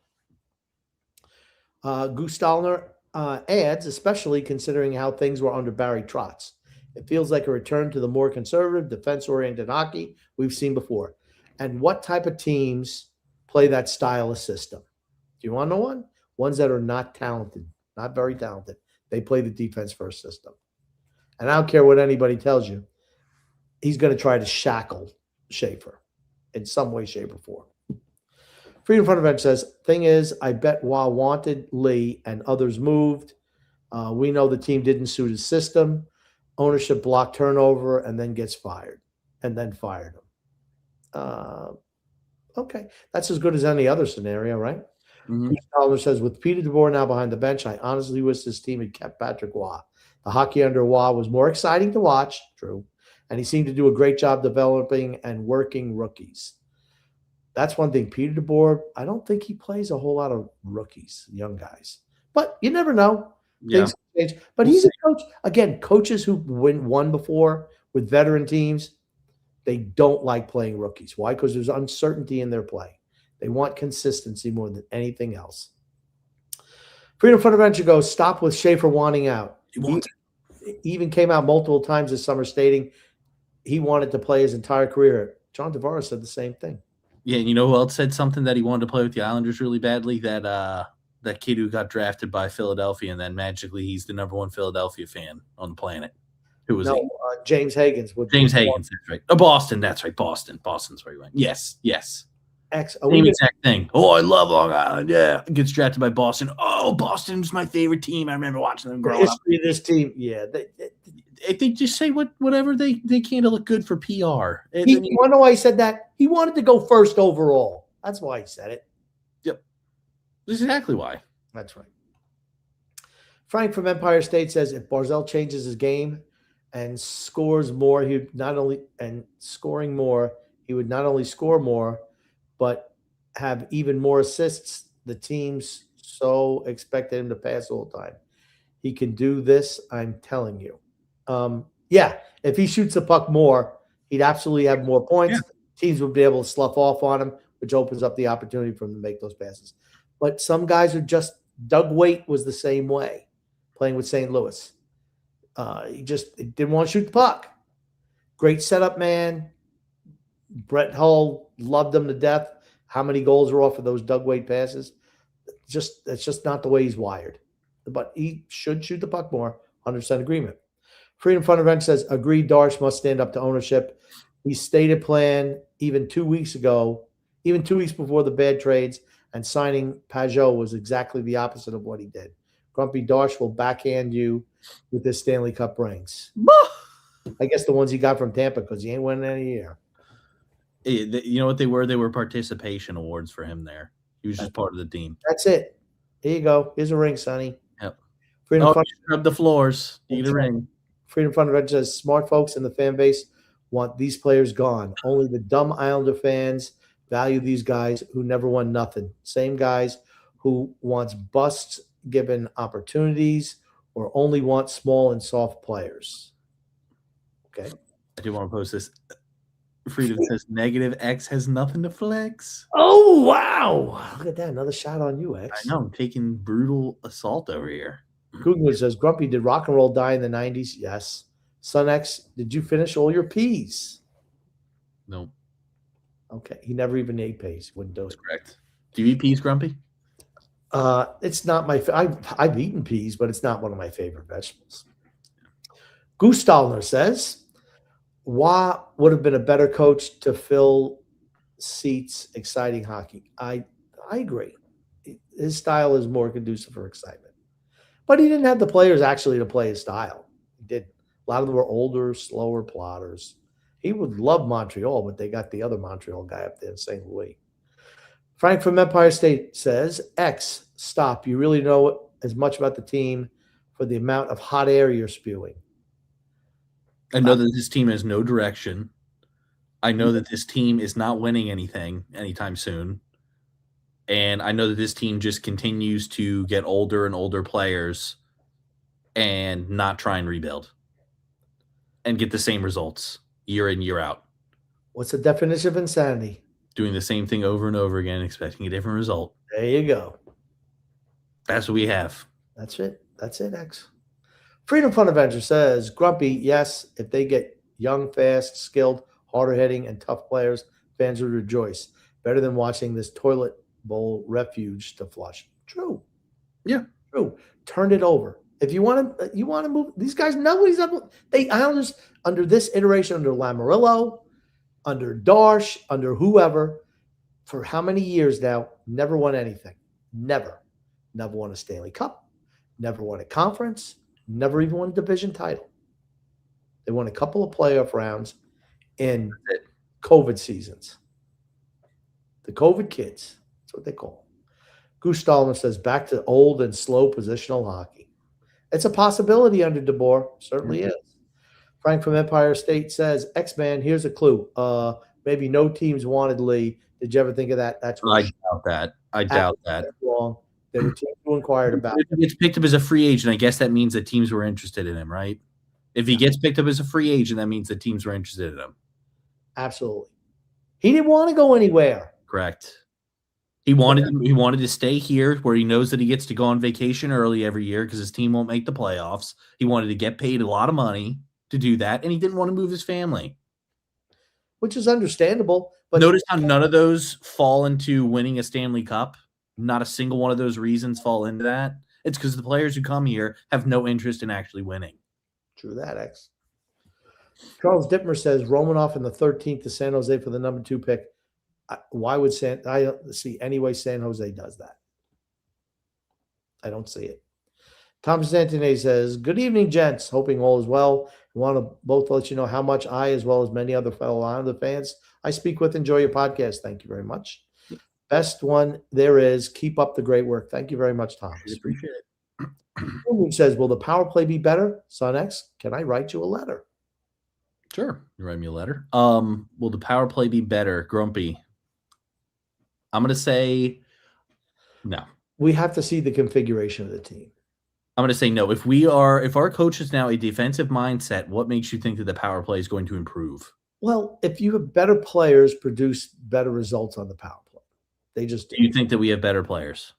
Gustallner adds, especially considering how things were under Barry Trotz. It feels like a return to the more conservative, defense-oriented hockey we've seen before. And what type of teams play that style of system? Do you want to know one? Ones that are not talented, not very talented. They play the defense-first system. And I don't care what anybody tells you. He's going to try to shackle Schaefer in some way, shape, or form. Freedom Front Event says, thing is, I bet Wah wanted Lee and others moved. We know the team didn't suit his system. Ownership blocked turnover and then gets fired. And then fired him. Okay. That's as good as any other scenario, right? Dollar says, with Peter DeBoer now behind the bench, I honestly wish this team had kept Patrick Waugh. The hockey under Waugh was more exciting to watch, true, and he seemed to do a great job developing and working rookies. That's one thing. Peter DeBoer, I don't think he plays a whole lot of rookies, young guys. But you never know. Yeah. Things change. But he's a coach. Again, coaches who won before with veteran teams, they don't like playing rookies. Why? Because there's uncertainty in their play. They want consistency more than anything else. Freedom Front Adventure goes, stop with Schaefer wanting out. He even came out multiple times this summer stating he wanted to play his entire career. John Tavares said the same thing. Yeah, you know who else said something that he wanted to play with the Islanders really badly? That kid who got drafted by Philadelphia, and then magically he's the number 1 Philadelphia fan on the planet. Who was he? James Higgins. James Higgins, that's right. Oh, Boston, that's right. Boston's where he went. Yes. Same exact thing. Oh, I love Long Island. Yeah. Gets drafted by Boston. Oh, Boston's my favorite team. I remember watching them growing up. This team, yeah. They just say whatever they can to look good for PR. You want to know why he said that? He wanted to go first overall. That's why he said it. Yep. That's exactly why. That's right. Frank from Empire State says if Barzal changes his game and scores more, he would not only score more, but have even more assists. The teams so expected him to pass all the time. He can do this, I'm telling you. Yeah, if he shoots the puck more, he'd absolutely have more points. Yeah. Teams would be able to slough off on him, which opens up the opportunity for him to make those passes. But some guys are just – Doug Waite was the same way, playing with St. Louis. He didn't want to shoot the puck. Great setup man. Brett Hull loved him to death. How many goals were off of those Doug Waite passes? That's just not the way he's wired. But he should shoot the puck more. 100% agreement. Freedom Front Event says, agreed, Darsh must stand up to ownership. He stated plan even 2 weeks ago, even 2 weeks before the bad trades, and signing Pajot was exactly the opposite of what he did. Grumpy Darsh will backhand you with his Stanley Cup rings. I guess the ones he got from Tampa because he ain't winning any year. You know what they were? They were participation awards for him there. He was just part of the team. That's it. Here you go. Here's a ring, Sonny. Yep. Freedom Fund scrub the floors. You get a ring. Freedom Fund says smart folks in the fan base want these players gone. Only the dumb Islander fans value these guys who never won nothing. Same guys who wants busts given opportunities or only want small and soft players. Okay. I do want to post this. Freedom says negative X has nothing to flex. Oh, wow. Look at that. Another shot on you, X. I know. I'm taking brutal assault over here. Google says, Grumpy, did rock and roll die in the 90s? Yes. Son X, did you finish all your peas? No, Okay. He never even ate peas. Wouldn't do that's it. correct. Do you eat peas, Grumpy? It's not my. I've eaten peas, but it's not one of my favorite vegetables. Goose Stallner says, "Why would have been a better coach to fill seats, exciting hockey?" I agree. His style is more conducive for excitement, but he didn't have the players actually to play his style. He did. A lot of them were older, slower plotters. He would love Montreal, but they got the other Montreal guy up there in St. Louis. Frank from Empire State says, X, stop. You really know as much about the team for the amount of hot air you're spewing. I know that this team has no direction. I know that this team is not winning anything anytime soon. And I know that this team just continues to get older and older players and not try and rebuild and get the same results year in, year out. What's the definition of insanity? Doing the same thing over and over again, expecting a different result. There you go. That's what we have. That's it. That's it, X. Freedom Fun Adventure says, Grumpy, yes, if they get young, fast, skilled, harder hitting, and tough players, fans would rejoice. Better than watching this toilet bowl refuge to flush. True. Yeah. True. Turned it over. If you want to move these guys, nobody's up. They Islanders under this iteration, under Lamarillo, under Darsh, under whoever, for how many years now, never won anything. Never. Never won a Stanley Cup. Never won a conference. Never even won a division title. They won a couple of playoff rounds in COVID seasons. The COVID kids. That's what they call them. Goose Stallman says, back to old and slow positional hockey. It's a possibility under DeBoer. Certainly is. Frank from Empire State says, X-Man, here's a clue. Maybe no teams wanted Lee. Did you ever think of that? That's I doubt that. I doubt that. Wrong. There were teams who inquired about it. If he gets picked up as a free agent, I guess that means that teams were interested in him, right? If he gets picked up as a free agent, that means that teams were interested in him. Absolutely. He didn't want to go anywhere. Correct. He wanted to stay here where he knows that he gets to go on vacation early every year because his team won't make the playoffs. He wanted to get paid a lot of money to do that, and he didn't want to move his family. Which is understandable. But notice how none of those fall into winning a Stanley Cup. Not a single one of those reasons fall into that. It's because the players who come here have no interest in actually winning. True that, X. Charles Dittmer says Romanoff in the 13th to San Jose for the number 2 pick. Why would I don't see any way San Jose does that? I don't see it. Thomas Antony says, good evening, gents. Hoping all is well. I want to both let you know how much I, as well as many other fellow Islander fans I speak with, enjoy your podcast. Thank you very much. Best one there is. Keep up the great work. Thank you very much, Thomas. Appreciate it. He says, will the power play be better? Son X, can I write you a letter? Sure. You write me a letter. Will the power play be better? Grumpy. I'm going to say no. We have to see the configuration of the team. I'm going to say no. If our coach is now a defensive mindset, what makes you think that the power play is going to improve? Well, if you have better players, produce better results on the power play. They just do. You think that we have better players?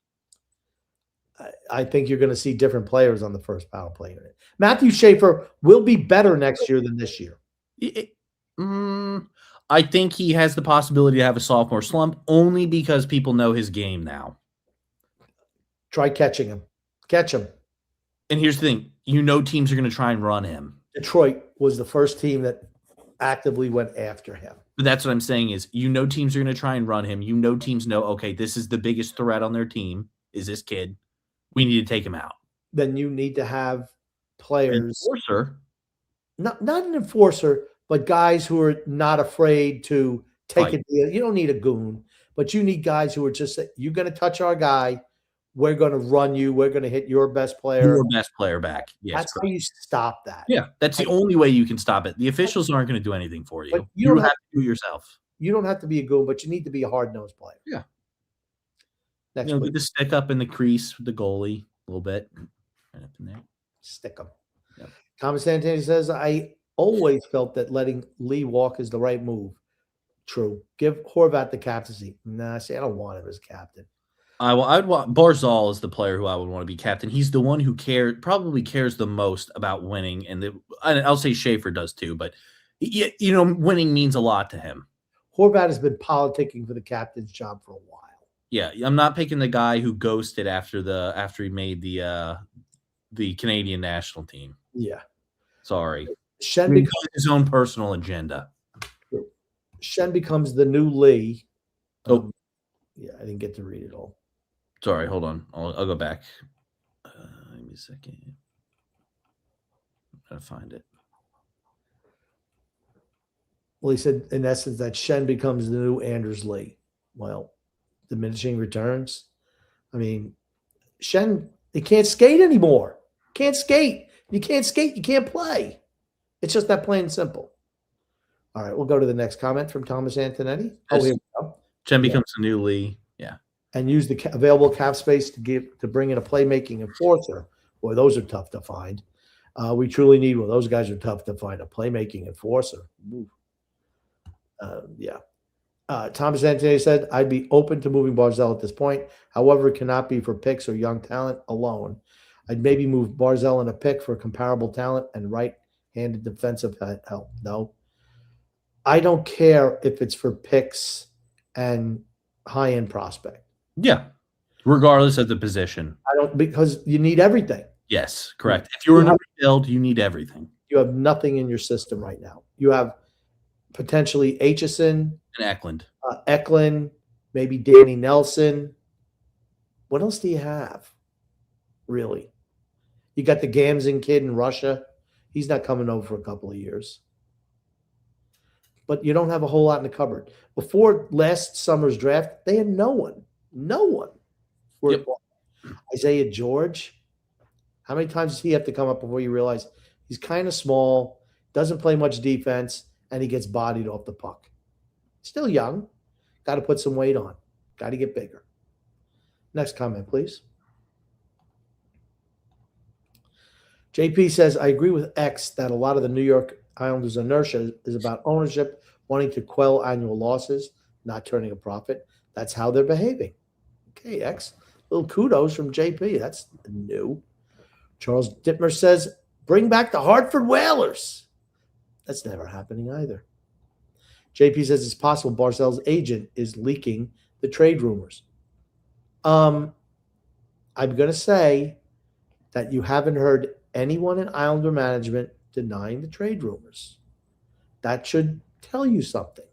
I think you're going to see different players on the first power play unit. Matthew Schaefer will be better next year than this year. I think he has the possibility to have a sophomore slump only because people know his game now. Try catching him. Catch him. And here's the thing. Teams are going to try and run him. Detroit was the first team that actively went after him. But that's what I'm saying is, teams are going to try and run him. Teams know, okay, this is the biggest threat on their team is this kid. We need to take him out. Then you need to have players. Enforcer. Not an enforcer, but guys who are not afraid to take a deal. You don't need a goon, but you need guys who are just, you're going to touch our guy. We're going to run you. We're going to hit your best player. Your best player back. Yes, that's how you stop that. Yeah, that's the only way you can stop it. The officials aren't going to do anything for you. But you don't have to do it yourself. You don't have to be a goon, but you need to be a hard-nosed player. Yeah. Next week. Get the stick up in the crease with the goalie a little bit. Right up in there. Stick him. Yep. Thomas Santana says, I always felt that letting Lee walk is the right move. True. Give Horvat the captaincy. Nah, see, I don't want him as captain. I'd want Barzal is the player who I would want to be captain. He's the one who probably cares the most about winning, and I'll say Schaefer does too. But winning means a lot to him. Horvat has been politicking for the captain's job for a while. Yeah, I'm not picking the guy who ghosted after he made the Canadian national team. Yeah, sorry. Shen becomes his own personal agenda. Shen becomes the new Lee. Yeah, I didn't get to read it all. Sorry, hold on. I'll go back. Give me a second. I'm gonna find it. Well, he said in essence that Shen becomes the new Anders Lee. Well, diminishing returns. I mean, Shen, he can't skate anymore. Can't skate. You can't skate. You can't play. It's just that plain and simple. All right, we'll go to the next comment from Thomas Antonetti. Yes. Here we go. Shen becomes the new Lee. Yeah. And use the available cap space to bring in a playmaking enforcer. Boy, those are tough to find. We truly need one. Those guys are tough to find. A playmaking enforcer. Yeah. Thomas Anthony said, I'd be open to moving Barzal at this point. However, it cannot be for picks or young talent alone. I'd maybe move Barzal in a pick for comparable talent and right-handed defensive help. No. I don't care if it's for picks and high-end prospect. Yeah. Regardless of the position. Because you need everything. Yes, correct. If you're in a rebuild, you need everything. You have nothing in your system right now. You have potentially Aitchison and Eklund, maybe Danny Nelson. What else do you have? Really? You got the Gamzin kid in Russia. He's not coming over for a couple of years. But you don't have a whole lot in the cupboard. Before last summer's draft, they had no one. No one. Yep. Isaiah George. How many times does he have to come up before you realize he's kind of small, doesn't play much defense, and he gets bodied off the puck? Still young. Got to put some weight on. Got to get bigger. Next comment, please. JP says, I agree with X that a lot of the New York Islanders' inertia is about ownership wanting to quell annual losses, not turning a profit. That's how they're behaving. Okay, X. Little kudos from JP. That's new. Charles Dittmer says, bring back the Hartford Whalers. That's never happening either. JP says it's possible Barzal's agent is leaking the trade rumors. I'm going to say that you haven't heard anyone in Islander management denying the trade rumors. That should tell you something.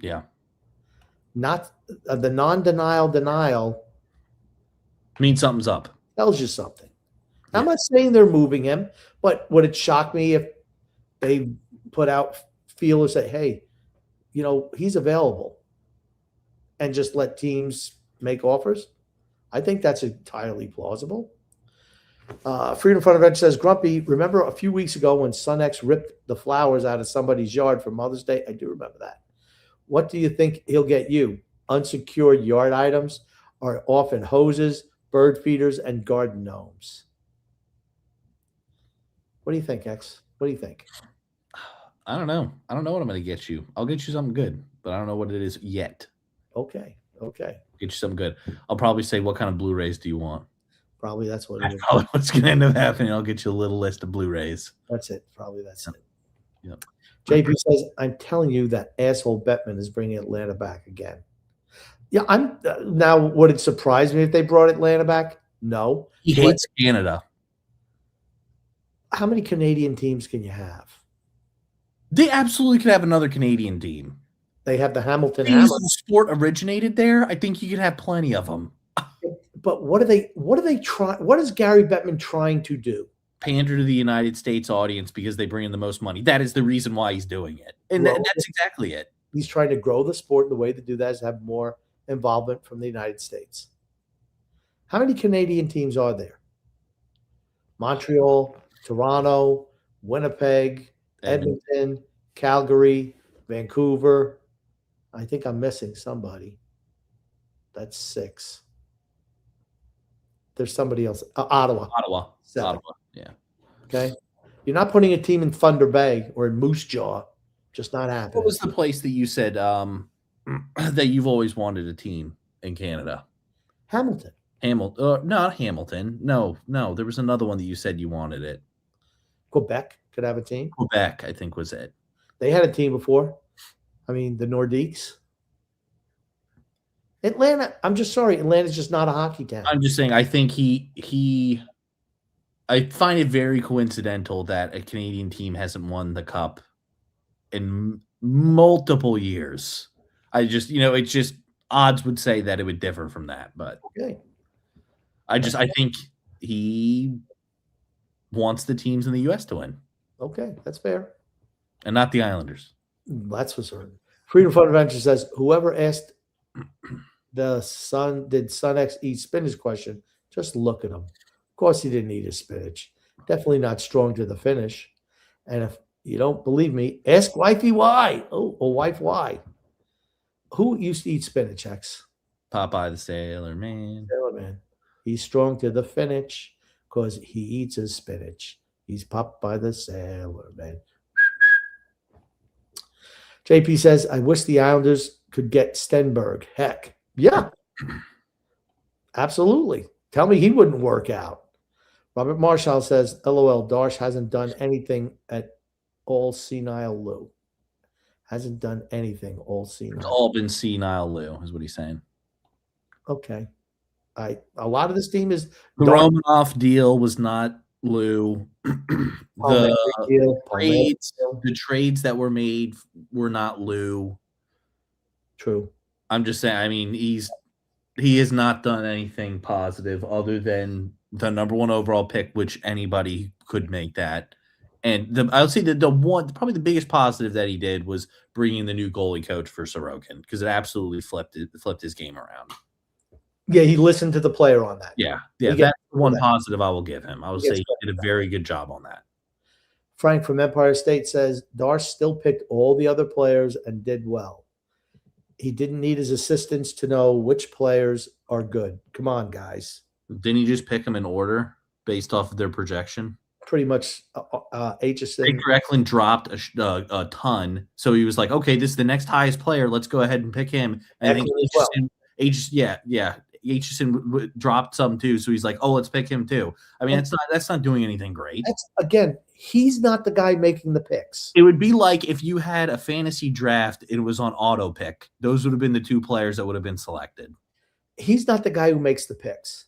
Yeah. Not the non-denial denial means something's up. Tells you something. Yeah. I'm not saying they're moving him, but would it shock me if they put out feelers say, hey, he's available, and just let teams make offers? I think that's entirely plausible. Freedom Front Event says, Grumpy, remember a few weeks ago when SunX ripped the flowers out of somebody's yard for Mother's Day? I do remember that. What do you think he'll get you? Unsecured yard items are often hoses, bird feeders, and garden gnomes. What do you think, X? What do you think? I don't know. I don't know what I'm going to get you. I'll get you something good, but I don't know what it is yet. Okay. Get you something good. I'll probably say, what kind of Blu-rays do you want? Probably that's what it is. Probably what's going to end up happening. I'll get you a little list of Blu-rays. That's it. Probably that's it. Yep. JP says, I'm telling you that asshole Bettman is bringing Atlanta back again. Yeah, I'm now. Would it surprise me if they brought Atlanta back? No. He hates Canada. How many Canadian teams can you have? They absolutely could have another Canadian team. They have the Hamilton Hammer. The sport originated there. I think you could have plenty of them. But what are they trying? What is Gary Bettman trying to do? Pander to the United States audience because they bring in the most money. That is the reason why he's doing it. And that's exactly it. He's trying to grow the sport. The way to do that is have more involvement from the United States. How many Canadian teams are there? Montreal, Toronto, Winnipeg, Edmonton, Calgary, Vancouver. I think I'm missing somebody. That's 6. There's somebody else. Ottawa. Ottawa. Yeah. Okay. You're not putting a team in Thunder Bay or in Moose Jaw. Just not happening. What was the place that you said that you've always wanted a team in Canada? Hamilton. Hamilton. Not Hamilton. No. There was another one that you said you wanted it. Quebec could have a team. Quebec, I think, was it. They had a team before. I mean, the Nordiques. Atlanta. I'm just sorry. Atlanta's just not a hockey town. I'm just saying. I think I find it very coincidental that a Canadian team hasn't won the cup in multiple years. I just, it's just odds would say that it would differ from that, but Okay. I think he wants the teams in the U.S. to win. Okay, that's fair. And not the Islanders. That's for certain. Freedom Fund Adventure says, whoever asked did Sun X eat spinach question, just look at him. Of course he didn't eat his spinach. Definitely not strong to the finish. And if you don't believe me, ask wifey why. Oh, wife why. Who used to eat spinach, X? Popeye the Sailor Man. Sailor Man. He's strong to the finish because he eats his spinach. He's Popeye the Sailor Man. JP says, I wish the Islanders could get Stenberg. Heck, yeah. Absolutely. Tell me he wouldn't work out. Robert Marshall says, LOL, Darsh hasn't done anything at all senile Lou. Hasn't done anything all senile. It's all been senile Lou, is what he's saying. Okay. A lot of this team is the Romanoff deal was not Lou. The trades that were made were not Lou. True. I'm just saying, I mean, he has not done anything positive other than the number 1 overall pick, which anybody could make that. And I would say that probably the biggest positive that he did was bringing the new goalie coach for Sorokin, because it absolutely flipped his game around. Yeah, he listened to the player on that. Yeah. That's one positive I will give him. I will say he did a very good job on that. Frank from Empire State says, Darsh still picked all the other players and did well. He didn't need his assistants to know which players are good. Come on, guys. Didn't he just pick them in order based off of their projection? Pretty much. Aitchison. Victor Eklund dropped a ton, so he was like, "Okay, this is the next highest player. Let's go ahead and pick him." And I think Aitchison dropped some too, so he's like, "Oh, let's pick him too." I mean, that's not doing anything great. Again, he's not the guy making the picks. It would be like if you had a fantasy draft, it was on auto pick. Those would have been the 2 players that would have been selected. He's not the guy who makes the picks.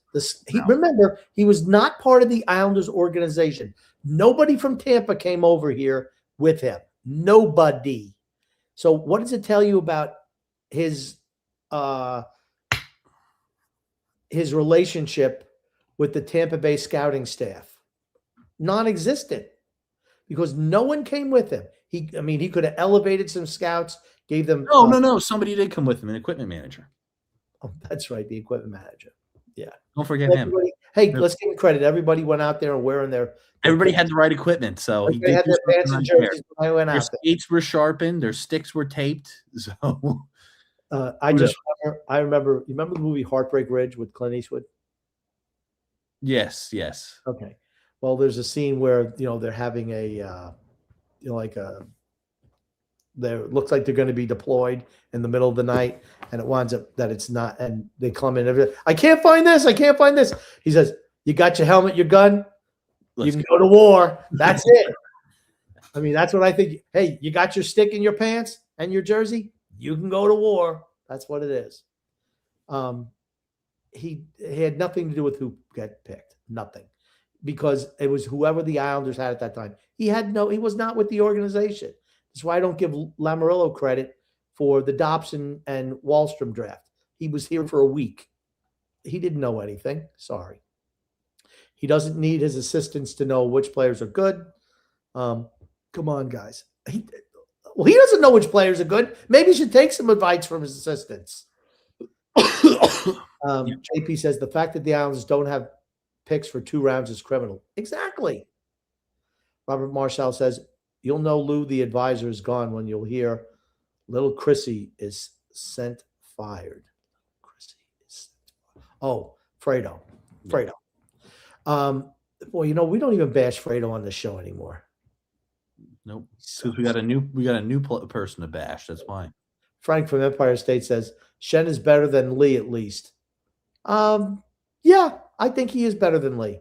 Remember, he was not part of the Islanders organization. Nobody from Tampa came over here with him. Nobody. So what does it tell you about his relationship with the Tampa Bay scouting staff? Non-existent, because no one came with him. He could have elevated some scouts, gave them. No. Somebody did come with him, an equipment manager. Oh, that's right, the equipment manager. Yeah. Don't forget him. Hey, let's give him credit. Everybody went out there and wearing their. Everybody had the right equipment, so they had their pants and jerseys when I went out there. Their skates were sharpened, their sticks were taped. So, I remember. You remember the movie Heartbreak Ridge with Clint Eastwood? Yes. Okay. Well, there's a scene where they're having looks like they're going to be deployed in the middle of the night, and it winds up that it's not, and they come in. I can't find this. He says, "You got your helmet, your gun. You can go to war." That's it. I mean, that's what I think. Hey, you got your stick in your pants and your jersey. You can go to war. That's what it is. He had nothing to do with who got picked. Nothing. Because it was whoever the Islanders had at that time. He was not with the organization. That's why I don't give Lamoriello credit for the Dobson and Wallstrom draft. He was here for a week. He didn't know anything. Sorry. He doesn't need his assistants to know which players are good. Come on, guys. He doesn't know which players are good. Maybe he should take some advice from his assistants. JP says the fact that the Islanders don't have picks for 2 rounds is criminal. Exactly. Robert Marshall says, you'll know Lou the advisor is gone when you'll hear little Chrissy is sent fired. Fredo. Well, we don't even bash Fredo on the show anymore. Nope. Because we got a new person to bash. That's why. Frank from Empire State says Shen is better than Lee at least. Yeah, I think he is better than Lee.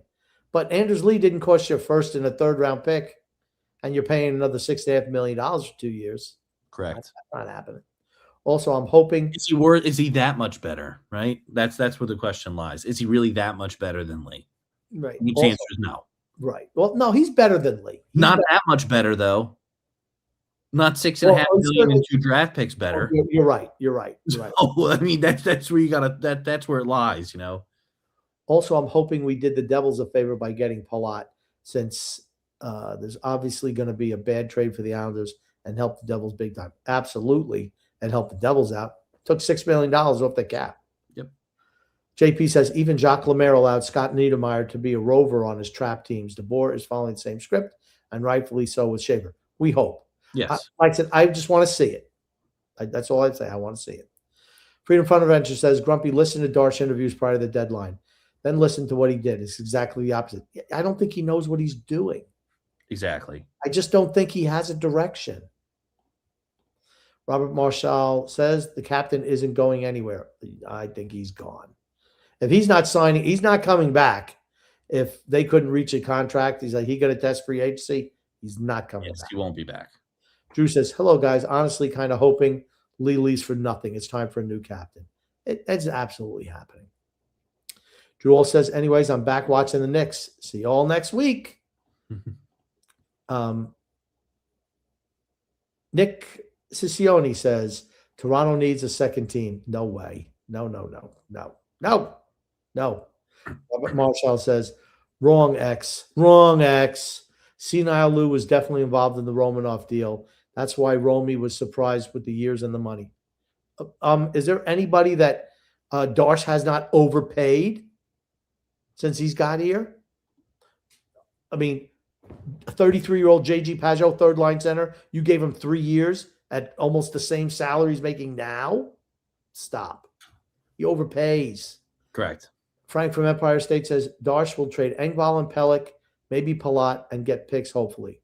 But Anders Lee didn't cost you a first and a third round pick, and you're paying another $6.5 million for 2 years. Correct. That's not happening. Also, I'm hoping Is he that much better? Right. That's where the question lies. Is he really that much better than Lee? right. The Also, answer is no. right. Well, no, he's better than Lee. He's Not better. that much better though. Not $6.5 million and 2 draft picks better. You're right. You're right. You're right. Oh, I mean that's where you gotta that's where it lies. Also, I'm hoping we did the Devils a favor by getting Palat, since there's obviously going to be a bad trade for the Islanders and help the Devils big time. Absolutely, and help the Devils out. Took $6 million off the cap. Yep. JP says even Jacques Lemaire allowed Scott Niedermayer to be a rover on his trap teams. DeBoer is following the same script, and rightfully so with Schaefer. We hope. Yes. Like I said, I just want to see it. That's all I'd say. I want to see it. Freedom Fund Adventure says, Grumpy, listen to Darsh interviews prior to the deadline. Then listen to what he did. It's exactly the opposite. I don't think he knows what he's doing. Exactly. I just don't think he has a direction. Robert Marshall says the captain isn't going anywhere. I think he's gone. If he's not signing, he's not coming back. If they couldn't reach a contract, he's like, he got to test free agency. He's not coming back. He won't be back. Drew says, hello, guys. Honestly, kind of hoping Lee leaves for nothing. It's time for a new captain. It's absolutely happening. Drew all says, anyways, I'm back watching the Knicks. See you all next week. Nick Ciccione says, Toronto needs a second team. No way. No. Robert Marshall says, wrong X. Senile Lou was definitely involved in the Romanoff deal. That's why Romy was surprised with the years and the money. Is there anybody that Darsh has not overpaid since he's got here? I mean, a 33-year-old JG Pajot, third line center, you gave him 3 years at almost the same salary he's making now? Stop. He overpays. Correct. Frank from Empire State says Darsh will trade Engvall and Pelech, maybe Palat, and get picks, hopefully.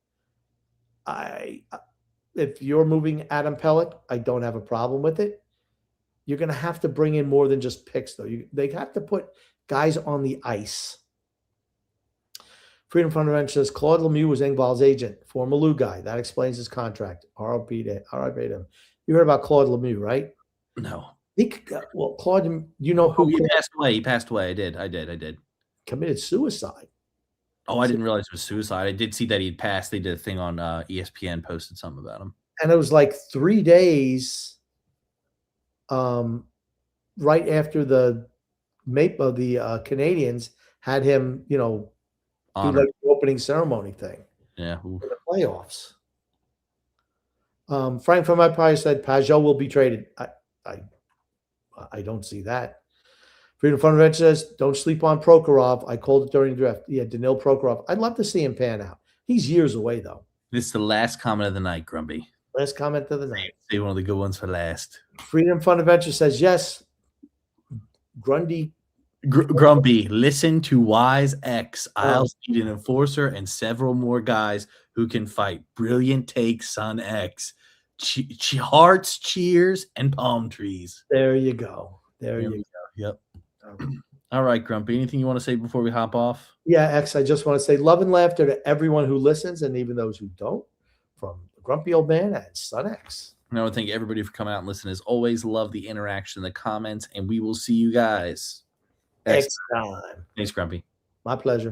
If you're moving Adam Pelech, I don't have a problem with it. You're going to have to bring in more than just picks, though. They have to put guys on the ice. Freedom Fund Adventure says Claude Lemieux was Engvall's agent, former Lou guy. That explains his contract. RIP to him. You heard about Claude Lemieux, right? No. Well, Claude, you know who? He passed away. I did. Committed suicide. Oh, I didn't realize it was suicide. I did see that he'd passed. They did a thing on ESPN, posted something about him. And it was like 3 days right after the Canadians had him, do like the opening ceremony thing. Yeah. For the playoffs. Frank from Empire said Pajot will be traded. I don't see that. Freedom Fund Adventure says, don't sleep on Prokhorov. I called it during the draft. Yeah, Danil Prokhorov. I'd love to see him pan out. He's years away, though. This is the last comment of the night, Grumpy. Last comment of the night. Say one of the good ones for last. Freedom Fund Adventure says, yes. Grundy. Grumpy, listen to Wise X. I'll need an enforcer and several more guys who can fight. Brilliant take, Son X. Hearts, cheers, and palm trees. There you go. There you go. Yep. All right, Grumpy. Anything you want to say before we hop off? Yeah, X, I just want to say love and laughter to everyone who listens and even those who don't, from the Grumpy Old Man and Son X. And I want to thank everybody for coming out and listening. As always, love the interaction in the comments, and we will see you guys next time. Thanks, Grumpy. My pleasure.